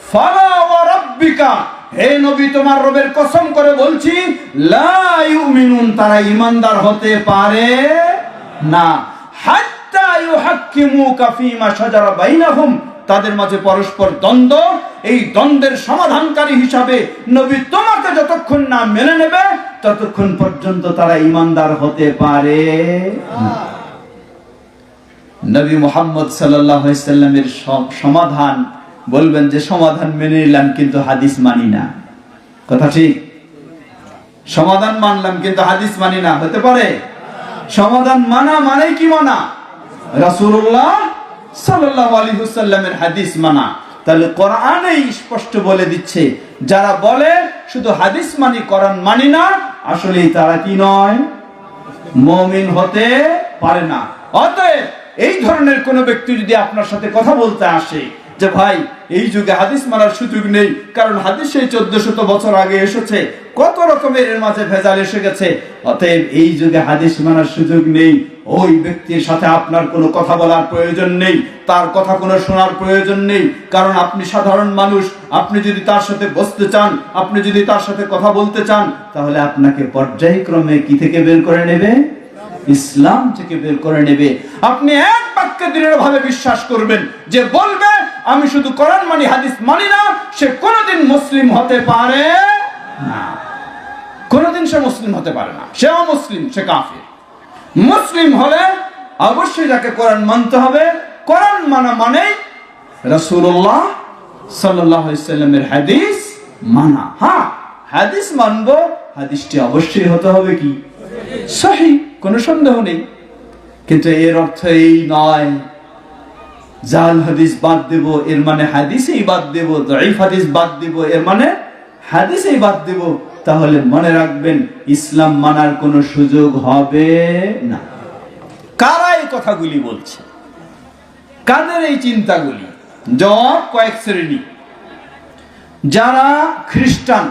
S1: ফালা ওয়া রাব্বিকা, হে নবী তোমার রবের কসম করে বলছি, লা ইউমিনুন, তারা ঈমানদার হতে পারে না, হাত্তা ইউহাক্কিমুকা ফীমা শাজারা বাইনাহুম, তাদের মাঝে পরস্পর দ্বন্দ্ব, এই দ্বন্দ্বের সমাধানকারী হিসাবে নবী তোমাকে যতক্ষণ না মেনে নেবে ততক্ষণ পর্যন্ত তারা ঈমানদার হতে পারে না। নবী মুহাম্মদ সাল্লাল্লাহু আলাইহি সাল্লামের সমাধান বলবেন যে সমাধান মেনে নিলাম কিন্তু হাদিস মানি না। কথা ঠিক? সমাধান মানলাম কিন্তু হাদিস মানি না, হতে পারে? সমাধান মানা মানে কি মানা? রাসূলুল্লাহ সাল্লাল্লাহু আলাইহি ওয়াসাল্লামের হাদিস মানা। তাহলে কোরআনেই স্পষ্ট বলে দিচ্ছে, যারা বলে শুধু হাদিস মানি কোরআন মানি না, আসলে তারা কি নয়, মুমিন হতে পারে না। অতএব এই ধরনের কোন ব্যক্তি যদি আপনার সাথে কথা বলতে আসে যে ভাই এই যুগে হাদিস মানার সুযোগ নেই, কারণ হাদিস সেই 1400 বছর আগে এসেছে, কত রকমের এর মাঝে ভেজাল এসে গেছে, অতএব এই যুগে হাদিস মানার সুযোগ নেই, ওই ব্যক্তির সাথে আপনার কোনো কথা বলার প্রয়োজন নেই, তার কথা কোনো শোনার প্রয়োজন নেই। কারণ আপনি সাধারণ মানুষ, আপনি যদি তার সাথে বসতে চান, আপনি যদি তার সাথে কথা বলতে চান, তাহলে আপনাকে পর্যায়ক্রমে কি থেকে বের করে নেবে? ইসলাম থেকে বের করে নেবে। আপনি এক বাক্যে দৃঢ়ভাবে বিশ্বাস করবেন যে বলবে আমি শুধু কোরআন মানি হাদিস মানি না, সে কোনোদিন মুসলিম হতে পারে না, কোনোদিন সে মুসলিম হতে পারে না, সে অমুসলিম, সে কাফির। মুসলিম হলে অবশ্যই যাকে কোরআন মানতে হবে, কোরআন মানা মানে রাসূলুল্লাহ সাল্লাল্লাহু আলাইহি সাল্লামের হাদিস মানা। হ্যাঁ, হাদিস মানবো, হাদিসটি অবশ্যই হতে হবে কি সহিহ, কোনো সন্দেহ নেই। কিন্তু এর অর্থ এই নয় জাল হাদিস বাদ দেব এর মানে হাদিসেই বাদ দেব, দাঈফ হাদিস বাদ দেব এর মানে হাদিসেই বাদ দেব। তাহলে মনে রাখবেন, ইসলাম মানার কোনো সুযোগ হবে না। কারা এই কথাগুলি বলছে? কাদের এই চিন্তাগুলি? জবাব কয়েক শ্রেণী। যারা খ্রিস্টান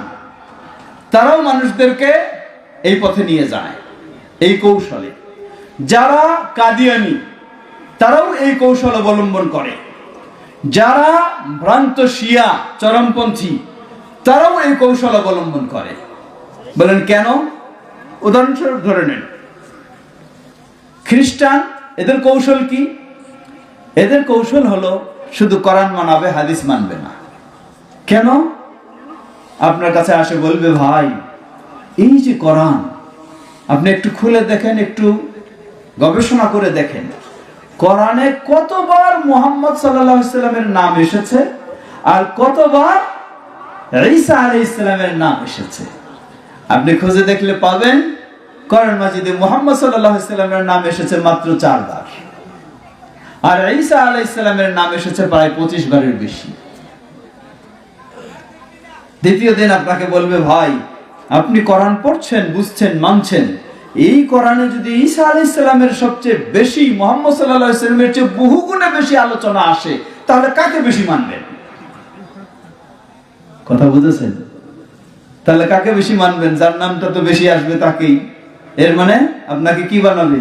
S1: তারাও মানুষদেরকে এই পথে নিয়ে যায় এই কৌশলে, যারা কাদিয়ানি তারাও এই কৌশল অবলম্বন করে, যারা ভ্রান্ত শিয়া চরমপন্থী তারাও এই কৌশল অবলম্বন করে। বলেন কেন? উদাহরণস্বরূপ ধরে নেন, খ্রিস্টান, এদের কৌশল কি? এদের কৌশল হলো শুধু কোরআন মানাবে, হাদিস মানবে না। কেন? আপনার কাছে আসে বলবে, ভাই এই যে কোরআন, আপনি একটু খুলে দেখেন, একটু গবেষণা করে দেখেন, কোরআনে কতবার মুহাম্মদ সাল্লাল্লাহু আলাইহি সাল্লামের নাম এসেছে আর কতবার ঈসা আলাইহিস সালামের নাম এসেছে। আপনি খুঁজে দেখলে পাবেন কোরআন মাজিদে মুহাম্মদ সাল্লাল্লাহু আলাইহি সাল্লামের নাম এসেছে মাত্র 4 বার, আর ঈসা আলাইহিস সালামের নাম এসেছে প্রায় 25 বারের বেশি। দ্বিতীয় দিন আপনাকে বলবে, ভাই আপনি কোরআন পড়ছেন, বুঝছেন, মানছেন, এই কোরআনে যদি ঈসা আলাইহিস সালামের সবচেয়ে বেশি, মুহাম্মদ সাল্লাল্লাহু আলাইহি সাল্লামের চেয়ে বহুগুণে বেশি আলোচনা আসে, তাহলে কাকে বেশি মানবেন? কথা বুঝেছেন? তাহলে কাকে বেশি মানবেন? যার নামটা তো বেশি আসবে তাকেই। এর মানে আপনাকে কি বানাবে?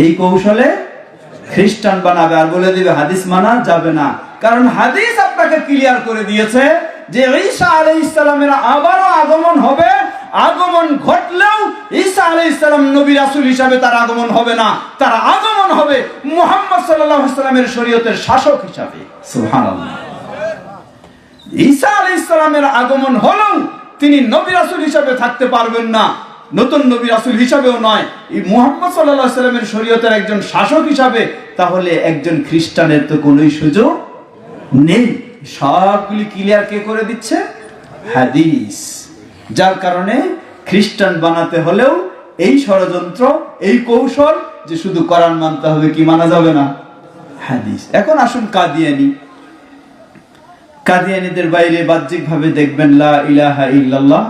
S1: এই কৌশলে খ্রিস্টান বানাবে, আর বলে দিবে হাদিস মানা যাবে না। কারণ হাদিস আপনাকে ক্লিয়ার করে দিয়েছে যে ঈসা আলাইহিস সালামের আবারও আগমন হবে, আগমন ঘটলেও ঈসা আলাইহিস সালাম নবী রাসূল হিসাবে তার আগমন হবে না, তার আগমন হবে মুহাম্মদ সাল্লাল্লাহু আলাইহি সাল্লামের শরীয়তের শাসক হিসাবে। সুবহানাল্লাহ। ঈসা আলাইহিস সালামের আগমন হলেও তিনি নবী রাসূল হিসাবে থাকতে পারবেন না, নতুন নবী রাসূল হিসাবেও নয়, এই মুহাম্মদ সাল্লাল্লাহু আলাইহি সাল্লামের শরীয়তের একজন শাসক হিসাবে। তাহলে একজন খ্রিস্টানের তো কোনোই সুযোগ নেই। সবগুলি ক্লিয়ার কে করে দিচ্ছে? হাদিস। যার কারণে খ্রিস্টান বানাতে হলেও এই ষড়যন্ত্র, এই কৌশল যে শুধু কোরআন মানতে হবে, কি মানা যাবে না? হাদিস। এখন আসুন কাদিয়ানি। কাদিয়ানীদের বাইরে বাহ্যিক ভাবে দেখবেন লা ইলাহা ইল্লাল্লাহ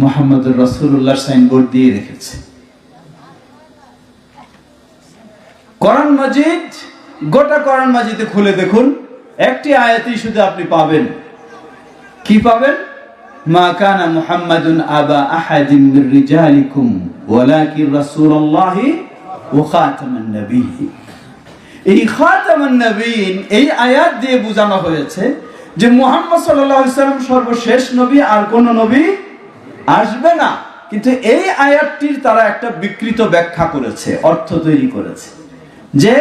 S1: মুহাম্মাদুর রাসূলুল্লাহ সাইনবোর্ড দিয়ে রেখেছে। কোরআন মাজিদ, গোটা কোরআন মাজিদে খুলে দেখুন, একটি আয়াতেই শুধু আপনি পাবেন, কি পাবেন? মা কানা মুহাম্মাদুন আবা আহাদিন মির রিজালিকুম ওয়ালাকিন রাসূলুল্লাহি ওয়া খাতামান নবিয়্যিন। এই খাতামান নবিয়্যিন এই আয়াত দিয়ে বোঝানো হয়েছে যে মুহাম্মদ সাল্লাল্লাহু আলাইহি সাল্লাম সর্বশেষ নবী, আর কোন নবী আসবে না। কিন্তু এই আয়াতটির তারা একটা বিকৃত ব্যাখ্যা করেছে, অর্থ তৈরি করেছে যে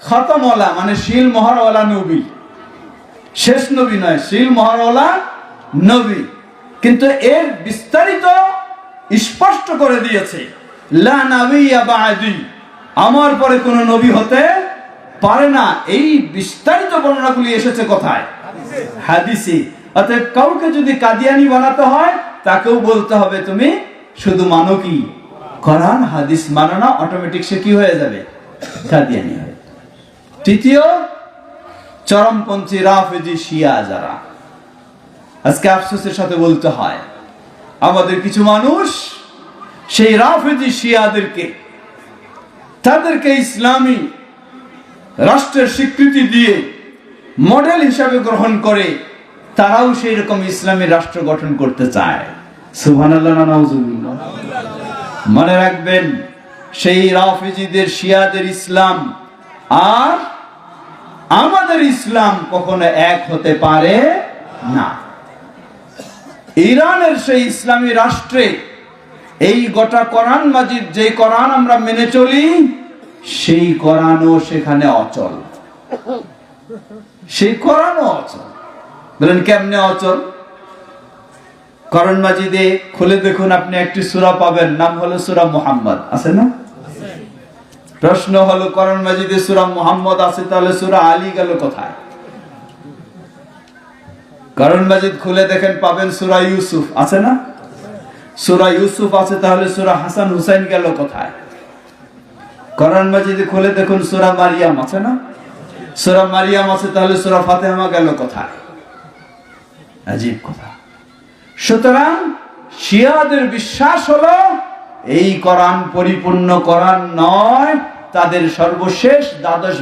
S1: খতমওয়ালা মানে শিল মোহরওয়ালা নবী, শেষ নবী নয়, শিল মোহরওয়ালা নবী। কিন্তু এর বিস্তারিত স্পষ্ট করে দিয়েছে লা নাবিয়্যা বা'দি, আমার পরে কোন নবী হতে পারে না। এই বিস্তারিত বর্ণনাগুলি এসেছে কোথায়? হাদিসে। অতএব কাউকে যদি কাদিয়ানি বানাতে হয়, তাকেও বলতে হবে তুমি শুধু মানো কি? কোরআন, হাদিস মানো না, অটোমেটিক সে কি হয়ে যাবে? কাদিয়ানি হবে। তৃতীয়, চরমপন্থী রাফেজি শিয়া যারা, আজকে আফসোসের সাথে বলতে হয় আমাদের কিছু মানুষ সেই রাফেজি শিয়াদেরকে, তাদেরকে ইসলামী রাষ্ট্রের স্বীকৃতি দিয়ে মডেল হিসাবে গ্রহণ করে, তারাও সেই রকম ইসলামী রাষ্ট্র গঠন করতে চায়। সুবহানাল্লাহ না নাউজুবিল্লাহ। মনে রাখবেন, সেই রাফেজিদের, শিয়াদের ইসলাম আর আমাদের ইসলাম কখনো এক হতে পারে না। ইরানের সেই ইসলামী রাষ্ট্রে এই গোটা কোরআন মাজিদ, যে কোরআন আমরা মেনে চলি, সেই কোরআনও সেখানে অচল। সেই কোরআনও অচল। বলেন কেমনে অচল? কোরআন মাজিদে খুলে দেখুন, আপনি একটি সূরা পাবেন, নাম হলো সূরা মুহাম্মদ, আছে না? প্রশ্ন হলো, কোরআন মাজিদে সূরা মুহাম্মদ আছে, তাহলে সূরা আলী গেল কোথায়? কোরআন মাজিদ খুলে দেখেন, পাবেন সূরা ইউসুফ, আছে না? সূরা ইউসুফ আছে, তাহলে সূরা হাসান হুসাইন গেল কোথায়? কোরআন মাজিদে খুলে দেখুন, সূরা মারিয়াম আছে না? সূরা মারিয়াম আছে, তাহলে সূরা ফাতিহা গেল কোথায়? আজীব কথা। সুতরাং শিয়াদের বিশ্বাস হলো এই কোরআন পরিপূর্ণ কোরআন নয়, তাদের সর্বশেষ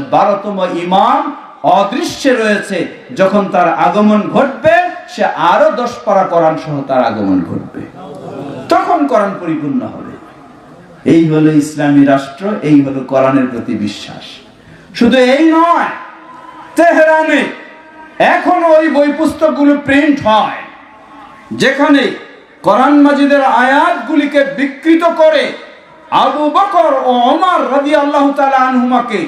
S1: 12তম ইমাম অদৃশ্যে রয়েছে। যখন তার আগমন ঘটবে, সে আরো 10 পারা কোরআন সহ তার আগমন ঘটবে, তখন কোরআন পরিপূর্ণ হবে। এই হলো ইসলামী রাষ্ট্র, এই হলো কোরআনের প্রতি বিশ্বাস। শুধু এই নয়, তেহরানে এখন ওই বই পুস্তকগুলো প্রিন্ট হয় যেখানে কোরআন মাজিদের আয়াতগুলিকে বিকৃত করে আবু বকর ও ওমর রাদিয়াল্লাহু তাআলা আনহুমাকে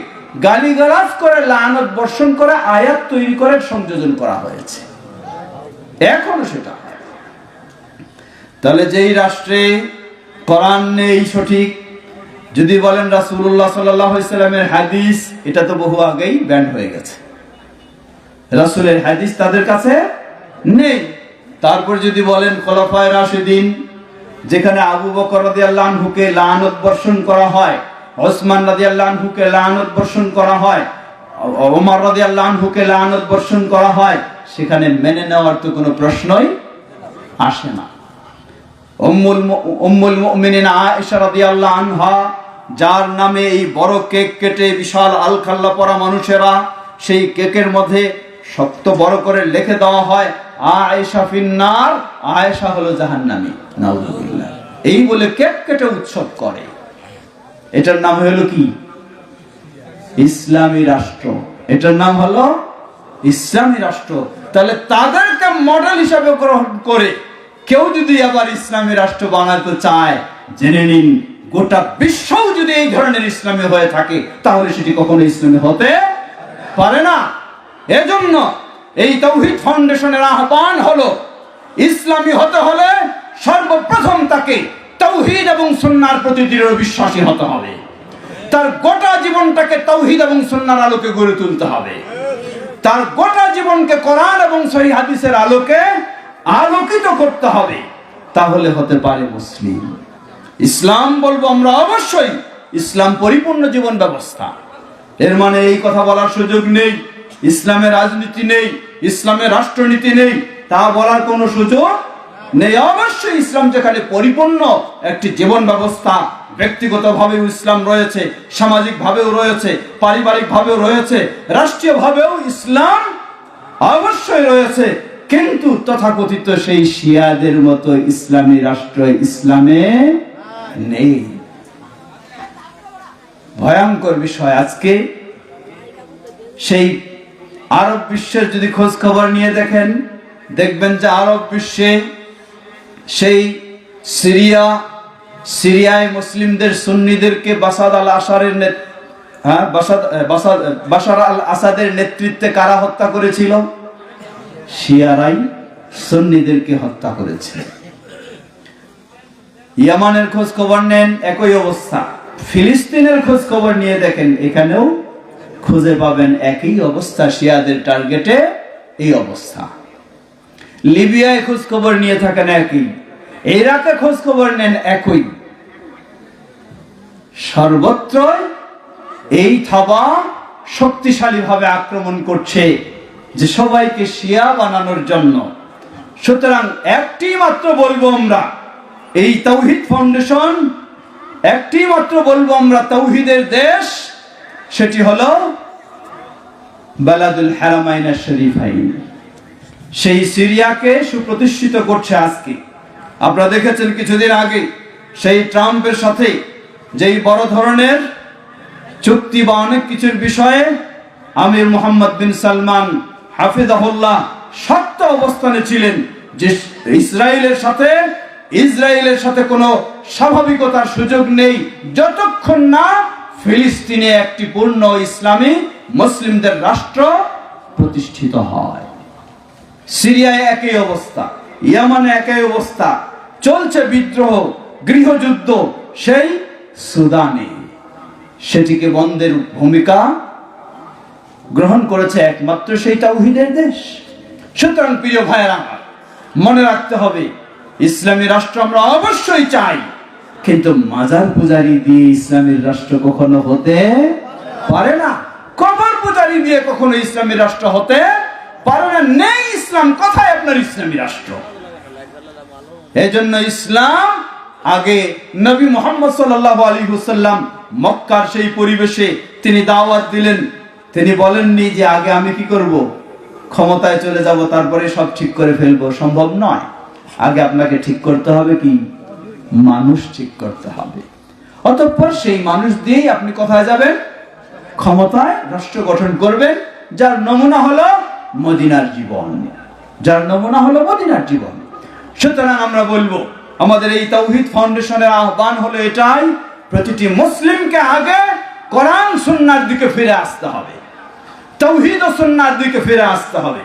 S1: গালিগালাজ করে লানত বর্ষণ করে আয়াত তৈরি করে সংযোজন করা হয়েছে, এখনো সেটা হয়। তাহলে যেই রাষ্ট্রে কোরআন নেই সঠিক, যদি বলেন রাসূলুল্লাহ সাল্লাল্লাহু আলাইহি সাল্লামের হাদিস, এটা তো বহু আগেই ব্যান্ড হয়ে গেছে, রাসূলের হাদিস তাদের কাছে নেই। তারপর যদি বলেন খোলাফায়ে রাশিদিন, যেখানে আবু বকর রাদিয়াল্লাহু আনহুকে লানত বর্ষণ করা হয়, ওসমান রাদিয়াল্লাহু আনহুকে লানত বর্ষণ করা হয়, ওমর রাদিয়াল্লাহু আনহুকে লানত বর্ষণ করা হয়, সেখানে মেনে নেওয়ার তো কোনো প্রশ্নই আসে না। উম্মুল মুমিনিন আয়েশা রাদিয়াল্লাহু আনহা, যার নামে এই বড় কেক কেটে বিশাল আলখাল্লা পরা মানুষেরা সেই কেকের মধ্যে শক্ত বড় করে লিখে দেওয়া হয় আয়েশা ফিন্নার, আয়েশা হলো জাহান্নামী, নাউযুবিল্লাহ, এই বলে কেক কেটে উৎসব করে। এটার নাম হলো কি? ইসলামী রাষ্ট্র। এটার নাম হলো ইসলামী রাষ্ট্র। তাহলে তাদেরকে মডেল হিসাবে গ্রহণ করে কেউ যদি আবার ইসলামী রাষ্ট্র বানাতে চায়, জেনে নিন গোটা বিশ্বও যদি এই ধরনের ইসলামী হয়ে থাকে, তাহলে সেটি কখনো ইসলামী হতে পারে না। এজন্য এই তাওহীদ ফাউন্ডেশনের আহ্বান হলো, ইসলামী হতে হলে সর্বপ্রথম তাকে তাওহীদ এবং সুন্নাহর প্রতি দৃঢ় বিশ্বাসী হতে হবে। তার গোটা জীবনটাকে তাওহীদ এবং সুন্নাহর আলোকে গড়ে তুলতে হবে। তার গোটা জীবনকে কোরআন এবং সহিহ হাদিসের আলোকে আলোকিত করতে হবে, তাহলে হতে পারে মুসলিম। ইসলাম বলবো আমরা অবশ্যই ইসলাম পরিপূর্ণ জীবন ব্যবস্থা। এর মানে এই কথা বলার সুযোগ নেই ইসলামের রাজনীতি নেই, ইসলামের রাষ্ট্রনীতি নেই, তা বলার কোনো সুযোগ নেই। অবশ্যই ইসলাম যেখানে পরিপূর্ণ একটি জীবন ব্যবস্থা, ব্যক্তিগতভাবেও ইসলাম রয়েছে, সামাজিকভাবেও রয়েছে, পারিবারিকভাবেও রয়েছে, রাষ্ট্রীয়ভাবেও ইসলাম অবশ্যই রয়েছে, কিন্তু তথাকথিত সেই শিয়াদের মতো ইসলামী রাষ্ট্র ইসলামে নেই। ভয়ঙ্কর বিষয়। আজকে সেই আরব বিশ্বের যদি খোঁজ খবর নিয়ে দেখেন, দেখবেন যে আরব বিশ্বে সেই সিরিয়ায় মুসলিমদের সুন্নিদেরকে বাশার আল আসাদের নেতৃত্বে কারা হত্যা করেছিল? শিয়ারাই সুন্নিদেরকে হত্যা করেছে। ইয়ামানের খোঁজ খবর নেন, একই অবস্থা। ফিলিস্তিনের খোঁজ খবর নিয়ে দেখেন, এখানেও খুঁজে পাবেন একই অবস্থা, শিয়াদের টার্গেটে এই অবস্থা। লিবিয়ায় খোঁজ খবর নিয়ে থাকেন একই, ইরাকে খোঁজ খবর নেন একই। সর্বত্র এই থাবা শক্তিশালী ভাবে আক্রমণ করছে যে সবাইকে শিয়া বানানোর জন্য। সুতরাং একটি মাত্র বলবো আমরা, এই তাওহীদ ফাউন্ডেশন, একটি মাত্র বলবো আমরা, তাওহীদের দেশ, সেটি হলো বালাদুল হারামাইন শরীফাইন। সেই সিরিয়াকে সুপ্রতিষ্ঠিত করছে আজকে। আপনারা দেখেছেন কিছুদিন আগে সেই ট্রাম্পের সাথে যেই বড় ধরনের চুক্তি বা অনেক কিছুর বিষয়ে আমির মোহাম্মদ বিন সালমান হাফিজাহুল্লাহ শক্ত অবস্থানে ছিলেন যে ইসরায়েলের সাথে কোনো স্বাভাবিকতার সুযোগ নেই যতক্ষণ না ফিলিস্তিনে একটি পূর্ণ ইসলামী মুসলিমদের রাষ্ট্র প্রতিষ্ঠিত হয়। সিরিয়ায় একই অবস্থা, ইয়ামানে একই অবস্থা, চলছে বিদ্রোহ, গৃহযুদ্ধ সেই সুদানে। সেটিকে বন্ধের ভূমিকা গ্রহণ করেছে একমাত্র সেই তাওহীদের দেশ। সুতরাং প্রিয় ভাইয়েরা, মনে রাখতে হবে ইসলামী রাষ্ট্র আমরা অবশ্যই চাই, কিন্তু মাজার পূজারি দিয়ে ইসলামের রাষ্ট্র কখনো হতে পারে না। কবর পূজারি দিয়ে কখনো ইসলামী রাষ্ট্র হতে পারে না। নেই ইসলাম, কোথায় আপনার ইসলামী রাষ্ট্র? এজন্য ইসলাম আগে নবী মুহাম্মদ সাল্লাল্লাহু আলাইহি ওয়াসাল্লাম মক্কার সেই পরিবেশে তিনি দাওয়াত দিলেন। তিনি বলেননি যে আগে আমি কি করব, ক্ষমতায় চলে যাব তারপরে সব ঠিক করে ফেলবো, সম্ভব নয়। আগে আপনাকে ঠিক করতে হবে কি? মানুষ ঠিক করতে হবে। অতঃপর সেই মানুষ দিয়েই আপনি কোথায় যাবেন? ক্ষমতায় রাষ্ট্র গঠন করবেন, যার নমুনা হলো মদিনার জীবন, যার নমুনা হলো মদিনার জীবন। সুতরাং আমরা বলবো, আমাদের এই তাওহীদ ফাউন্ডেশনের আহ্বান হলো এটাই, প্রতিটি মুসলিমকে আগে কোরআন সুন্নাহর দিকে ফিরে আসতে হবে, তাওহীদ ও সুন্নাহর দিকে ফিরে আসতে হবে,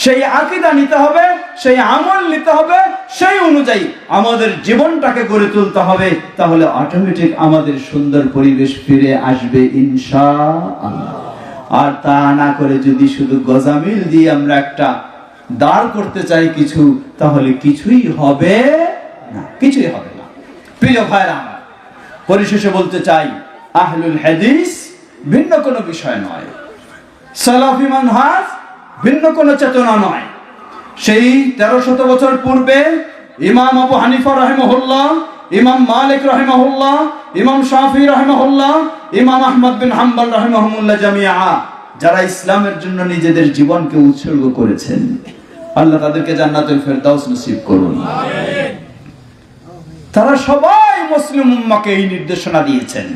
S1: সেই আকীদা নিতে হবে, সেই আমল নিতে হবে, সেই অনুযায়ী আমাদের জীবনটাকে গড়ে তুলতে হবে। তাহলে অটোমেটিক আমাদের সুন্দর পরিবেশ ফিরে আসবে ইনশাআল্লাহ। আর তা না করে যদি শুধু গজামিল দিয়ে আমরা একটা দাঁড় করতে চাই কিছু, তাহলে কিছুই হবে না, কিছুই হবে না। প্রিয় ভাইরা আমার, পরিশেষে বলতে চাই, আহলুল হাদিস ভিন্ন কোনো বিষয় নয়, সালাফি মানহাজ ভিন্ন কোনো চেতনা নয়। সেই 1300 বছর পূর্বে ইমাম আবু হানিফা রাহিমাহুল্লাহ, ইমাম মালিক রাহিমাহুল্লাহ, ইমাম শাফি রাহিমাহুল্লাহ, ইমাম আহমদ বিন হাম্বল রাহিমাহুল্লাহ জামিআ, যারা ইসলামের জন্য নিজেদের জীবনকে উৎসর্গ করেছেন, আল্লাহ তাদেরকে জান্নাতুল ফেরদাউস নসিব করুন। আমিন। তারা সবাই মুসলিম উম্মাহকে এই নির্দেশনা দিয়েছেন,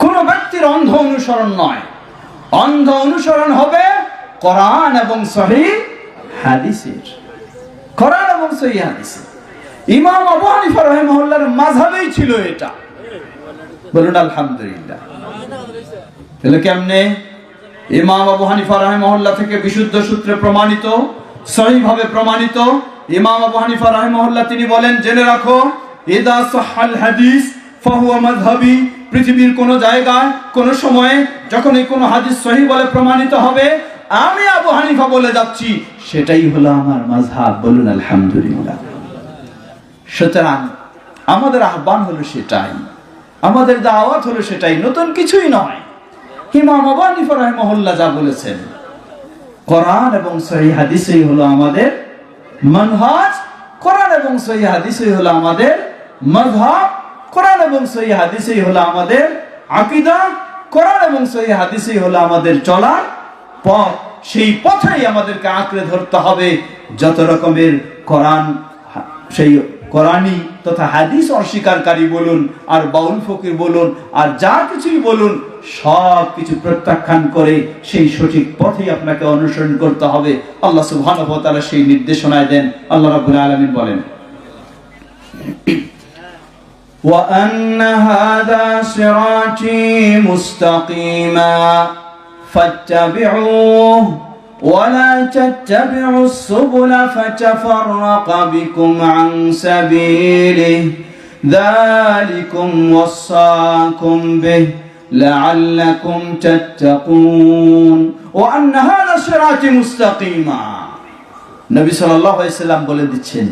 S1: কোন ব্যক্তির অন্ধ অনুসরণ নয়, অন্ধ অনুসরণ হবে কোরআন এবং সহিহ হাদিসের, কোরআন এবং সহিহ হাদিসের। ইমাম আবু হানিফা রাহিমাহুল্লাহর মাযহাবেই ছিল এটা, বলুন আলহামদুলিল্লাহ। তাহলে কেমনে? ইমাম আবু হানিফা রাহিমাহুল্লাহ থেকে বিশুদ্ধ সূত্রে প্রমাণিত, সহিহভাবে প্রমাণিত। ইমাম আবু হানিফা রাহিমাহুল্লাহ তিনি বলেন, জেনে রাখো, ইদা সাহাল হাদিস ফাহুয়া মাযহাবি, পৃথিবীর কোন জায়গায় কোন সময়ে যখন এই কোন হাদিস সহিহ বলে প্রমাণিত হবে, আমি আবু হানিফা বলে যাচ্ছি সেটাই হলো আমার মাযহাব, বলুন আলহামদুলিল্লাহ। সুতরাং আমাদের আহ্বান হলো সেটাই, আমাদের দাওয়াত হলো সেটাই, নতুন কিছুই নয়। ইমাম আবু হানিফা রাহিমাহুল্লাহ যা বলেছেন, কোরআন এবং সহিহ হাদিসই হলো আমাদের মানহাজ, কোরআন এবং সহিহ হাদিসই হলো আমাদের মাযহাব, কোরআন এবং সহিহ হাদিসই হলো আমাদের আকীদা, কোরআন এবং সহিহ হাদিসই হলো আমাদের চলার পথ। সেই পথেই আমাদেরকে আঁকড়ে ধরতে হবে। যত রকমের কোরআন, সেই কোরআনী তথা হাদিস অস্বীকারী বলুন, আর বাউল ফকির বলুন, আর যা কিছুই বলুন, সব কিছু প্রত্যাখ্যান করে সেই সঠিক পথেই আপনাকে অনুসরণ করতে হবে। আল্লাহ সুবহানাহু ওয়া তাআলা সেই নির্দেশনায় দেন। আল্লাহ রাব্বুল আলামিন বলেন, ওয়া আন্না হাযা সিরাতী মুস্তাকিমা ফাত্তাবিউহু ولا تتبعوا السبل فتفرق بكم عن سبيله ذلكم وصاكم به لعلكم تتقون وأن هذا صراطي مستقيما। নবী সাল্লাল্লাহু আলাইহি সাল্লাম বলে দিচ্ছেন,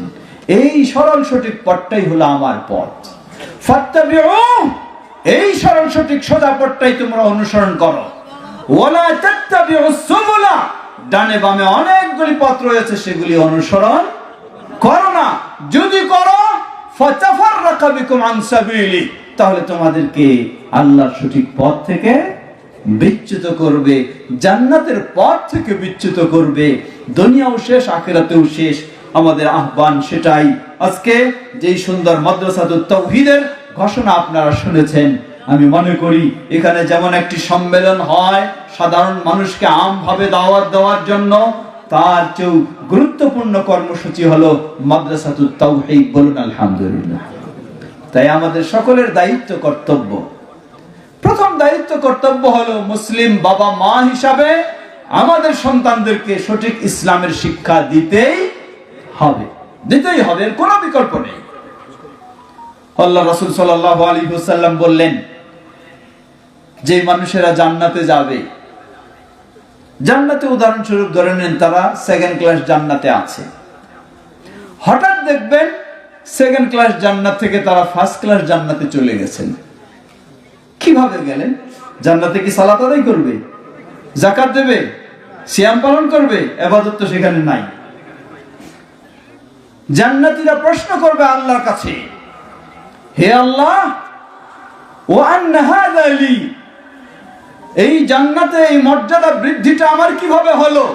S1: এই সরল সঠিক পথটাই হলো আমার পথ। ফাত্তাবিউ, এই সরল সঠিক সোজা পথটাই তোমরা অনুসরণ করো। ওয়ালা তাত্তাবিউস সুবুলা, ডানে বামে অনেকগুলি পথ রয়েছে, সেগুলি অনুসরণ করো না। যদি করো, ফাতাফাররাকা বিকুম আন সাবিলি, তাহলে তোমাদেরকে আল্লাহর সঠিক পথ থেকে বিচ্যুত করবে, জান্নাতের পথ থেকে বিচ্যুত করবে। দুনিয়াও শেষ, আখিরাতেও শেষ। আমাদের আহ্বান সেটাই। আজকে যেই সুন্দর মাদ্রাসাতুত তাওহীদের ঘোষণা আপনারা শুনেছেন, আমি মনে করি এখানে যেমন একটি সম্মেলন হয় সাধারণ মানুষকে আমভাবে দাওয়াত দেওয়ার জন্য, তার চেয়েও গুরুত্বপূর্ণ কর্মসূচি হলো মাদ্রাসাতুত তাওহীদ, বলুন আলহামদুলিল্লাহ। তাই আমাদের সকলের দায়িত্ব, কর্তব্য, প্রথম দায়িত্ব কর্তব্য হলো মুসলিম বাবা মা হিসাবে আমাদের সন্তানদেরকে সঠিক ইসলামের শিক্ষা দিতেই হবে, দিতেই হবে, এর কোনো বিকল্প নেই। আল্লাহ রাসূল সাল্লাল্লাহু আলাইহি ওয়াসাল্লাম বললেন, যে মানুষেরা জান্নাতে যাবে, জান্নাতে উদাহরণস্বরূপ ধরে নেন তারা সেকেন্ড ক্লাস জান্নাতে আছে, হঠাৎ দেখবেন সেকেন্ড ক্লাস জান্নাত থেকে তারা ফার্স্ট ক্লাস জান্নাতে চলে গেছেন। কিভাবে গেলেন? জান্নাতে কি সালাত আদায় করবে, যাকাত দেবে, সিয়াম পালন করবে? ইবাদত তো সেখানে নাই। জান্নাতীরা প্রশ্ন করবে আল্লাহর কাছে, হে আল্লাহ, ওয়া আন্না হাযা লি, এই জান্নাতে এই মর্যাদা বৃদ্ধিটা আমার কিভাবে হলো?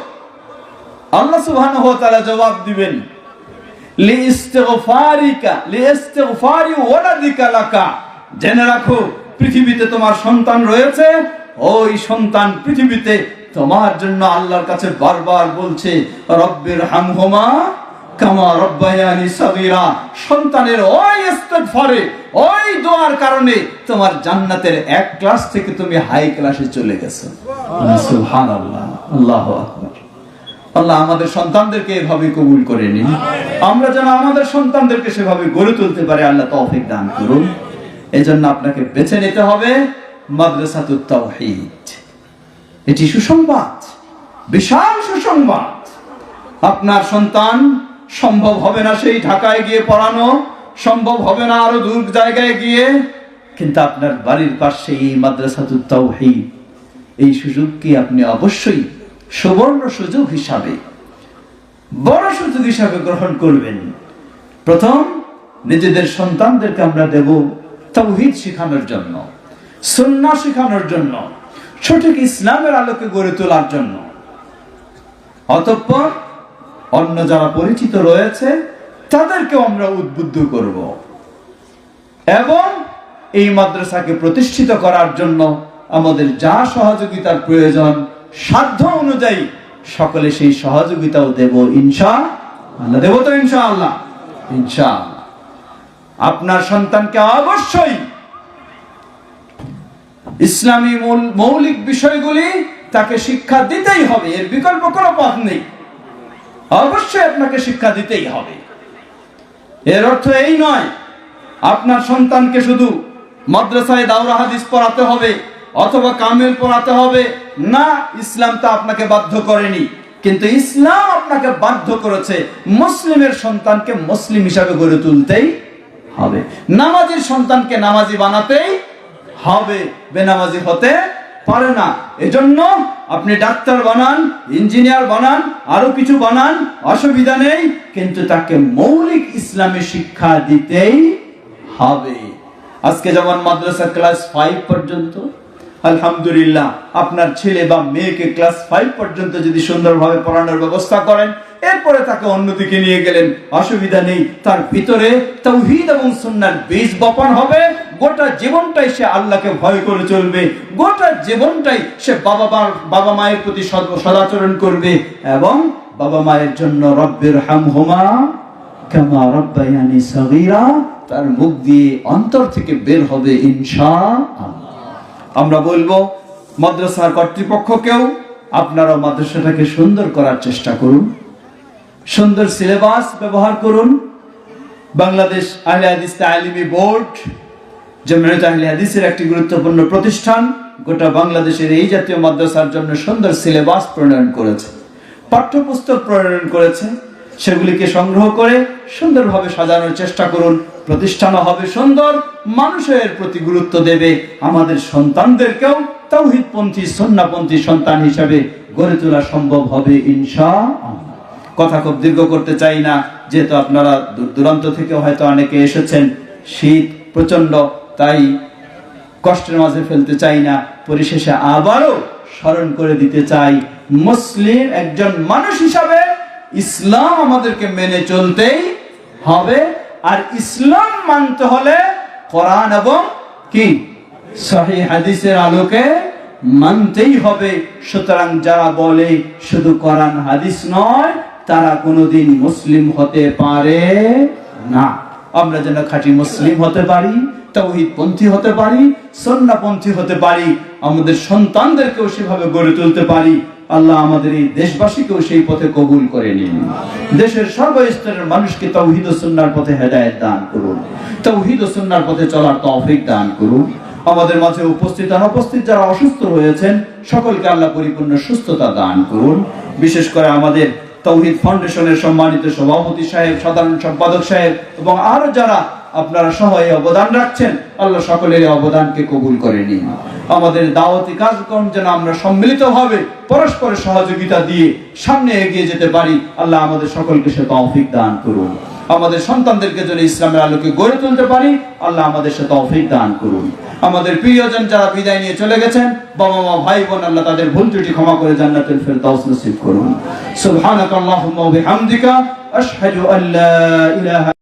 S1: আল্লাহ সুবহানাহু ওয়া তাআলা জবাব দিবেন, লিইস্তিগফারি ওয়ালাদিকা লাকা, জেনে রাখো পৃথিবীতে তোমার সন্তান রয়েছে, ওই সন্তান পৃথিবীতে তোমার জন্য আল্লাহর কাছে বারবার বলছে রব্বির হামহুমা কামা রব্বায়ানি সাগীরা। সন্তানের ওই ইস্তিগফারে, ওই দোয়ার কারণে তোমার জান্নাতের এক ক্লাস থেকে তুমি হাই ক্লাসে চলে গেছো। সুবহানাল্লাহ, আল্লাহু আকবার। আল্লাহ আমাদের সন্তানদেরকে এভাবে কবুল করে নিন, আমরা যেন আমাদের সন্তানদেরকে সেভাবে গড়ে তুলতে পারি, আল্লাহ তৌফিক দান করুন। এজন্য আপনাকে বেছে নিতে হবে মাদ্রাসাতুত তাওহীদ। এটি সুসংবাদ, বিশাল সুসংবাদ। আপনার সন্তান সম্ভব হবে না সেই ঢাকায় গিয়ে পড়ানো, সম্ভব হবে না আরো দূর জায়গায় গিয়ে, কিন্তু আপনার বাড়ির পাশে এই মাদ্রাসাতুত তাওহীদ, এই সুযোগকে আপনি অবশ্যই সুবর্ণ সুযোগ হিসাবে, বড় সুযোগ হিসাবে গ্রহণ করবেন। প্রথম, নিজেদের সন্তানদেরকে আমরা দেব তাওহীদ শেখানোর জন্য, সুন্নাহ শেখানোর জন্য, সঠিক ইসলামের আলোকে গড়ে তোলার জন্য। অতঃপর অন্য যারা পরিচিত রয়েছে তাদেরকেও আমরা উদ্বুদ্ধ করব, এবং এই মাদ্রাসাকে প্রতিষ্ঠিত করার জন্য আমাদের যা সহযোগিতার প্রয়োজন সাধ্য অনুযায়ী সকলে সেই সহযোগিতাও দেব ইনশাআল্লাহ। দেব তো ইনশাআল্লাহ? ইনশাআল্লাহ। আপনার সন্তানকে অবশ্যই ইসলামী মৌলিক বিষয়গুলি তাকে শিক্ষা দিতেই হবে, এর বিকল্প কোনো পথ নেই। অবশ্যই আপনাকে শিক্ষা দিতেই হবে। এর অর্থ এই নয় আপনার সন্তানকে শুধু মাদ্রাসায় দাওরা হাদিস পড়াতে হবে অথবা কামিল পড়াতে হবে না। ইসলাম তা আপনাকে বাধ্য করেনি, কিন্তু ইসলাম আপনাকে বাধ্য করেছে মুসলিমের সন্তানকে মুসলিম হিসাবে গড়ে তুলতেই হবে, নামাজির সন্তানকে নামাজি বানাতেই হবে, বেনামাজি হতে পারে না। এজন্য আপনি ডাক্তার বানান, ইঞ্জিনিয়ার বানান, আরো কিছু বানান, অসুবিধা নেই, কিন্তু তাকে মৌলিক ইসলামী শিক্ষা দিতেই হবে। আজকে যেমন মাদ্রাসা ক্লাস 5 পর্যন্ত, আলহামদুলিল্লাহ, আপনার ছেলে বা মেয়েকে ক্লাস 5 পর্যন্ত যদি সুন্দরভাবে পড়ানোর ব্যবস্থা করেন, এরপরে তাকে অন্যদিকে নিয়ে গেলেন, অসুবিধা নেই। তার ভিতরে তাওহীদ এবং সুন্নাহর বীজ বপন হবে। গোটা জীবনটাই সে আল্লাহকে ভয় করে চলবে, গোটা জীবনটাই সে বাবা মায়ের প্রতি সদাচরণ করবে, এবং বাবা মায়ের জন্য রব্বির হামহুমা কামা রব্বায়ানি সাগীরা তার মুখ দিয়ে অন্তর থেকে বের হবে ইনশাআল্লাহ। আমরা বলবো মাদ্রাসার কর্তৃপক্ষকেও আপনারা মাদ্রাসাটাকে সুন্দর করার চেষ্টা করুন, সুন্দর সিলেবাস ব্যবহার করুন। বাংলাদেশ আহলে হাদিস তালিমি বোর্ড, জামিয়াত আহলে হাদিসের একটি গুরুত্বপূর্ণ প্রতিষ্ঠান, গোটা বাংলাদেশের এই জাতীয় মাদ্রাসার জন্য সুন্দর সিলেবাস প্রণয়ন করেছে, পাঠ্যপুস্তক প্রণয়ন করেছে। সেগুলিকে সংগ্রহ করে সুন্দরভাবে সাজানোর চেষ্টা করুন। প্রতিষ্ঠানও হবে সুন্দর, মানুষের প্রতি গুরুত্ব দেবে। আমাদের সন্তানদেরকেও তাওহীদপন্থী সুন্নাহপন্থী সন্তান হিসাবে গড়ে তোলা সম্ভব হবে ইনশাআল্লাহ। কথা খুব দীর্ঘ করতে চাই না, যেহেতু আপনারা দূর দূরান্ত থেকে হয়তো অনেকে এসেছেন, শীত প্রচন্ড, তাই কষ্টের মাঝে ফেলতে চাই না। পরিশেষে আবারও স্মরণ করে দিতে চাই, মুসলিম একজন মানুষ হিসাবে ইসলাম আমাদেরকে মেনে চলতেই হবে, আর ইসলাম মানতে হলে কোরআন এবং কি সহিহ হাদিসের আলোকে মানতেই হবে। সুতরাং যারা বলে শুধু কোরআন হাদিস নয়, তারা কোনোদিন মুসলিম হতে পারে না। আমরা যেন খাঁটি মুসলিম হতে পারি, তাওহীদপন্থী হতে পারি, সুন্নাহপন্থী হতে পারি, আমাদের সন্তানদেরকেও সেভাবে গড়ে তুলতে পারি। আল্লাহ আমাদের এই দেশবাসীকেও সেই পথে কবুল করে নিন। দেশের সর্বস্তরের মানুষকে তাওহীদ ও সুন্নাহর পথে হেদায়েত দান করুন, তাওহীদ ও সুন্নাহর পথে চলার তৌফিক দান করুন। আমাদের মাঝে উপস্থিত অনুপস্থিত যারা অসুস্থ রয়েছেন, সকলকে আল্লাহ পরিপূর্ণ সুস্থতা দান করুন। বিশেষ করে আমাদের তাওহীদ ফাউন্ডেশনের সম্মানিত সভাপতি সাহেব, সাধারণ সম্পাদক সাহেব এবং আরো যারা আপনারা সহায় অবদান রাখছেন, আল্লাহ সকলের অবদানকে কবুল করে নিন। আমাদের দাওয়াতি কার্যক্রম যেন আমরা সম্মিলিতভাবে পরস্পরের সহযোগিতা দিয়ে সামনে এগিয়ে যেতে পারি, আল্লাহ আমাদের সকলকে সে তৌফিক দান করুন। আমাদের সন্তানদেরকে যেন ইসলামের আলোকে গড়ে তুলতে পারি, আল্লাহ আমাদের সে তৌফিক দান করুন। আমাদের প্রিয়জন যারা বিদায় নিয়ে চলে গেছেন, বাবা মা ভাই বোন, আল্লাহ তাদের ভুল ত্রুটি ক্ষমা করে জান্নাতুল ফিরদাউস নসিব করুন। সুবহানাকাল্লাহুম্মা ওয়া বিহামদিকা আশহাদু আল্লা ইলাহা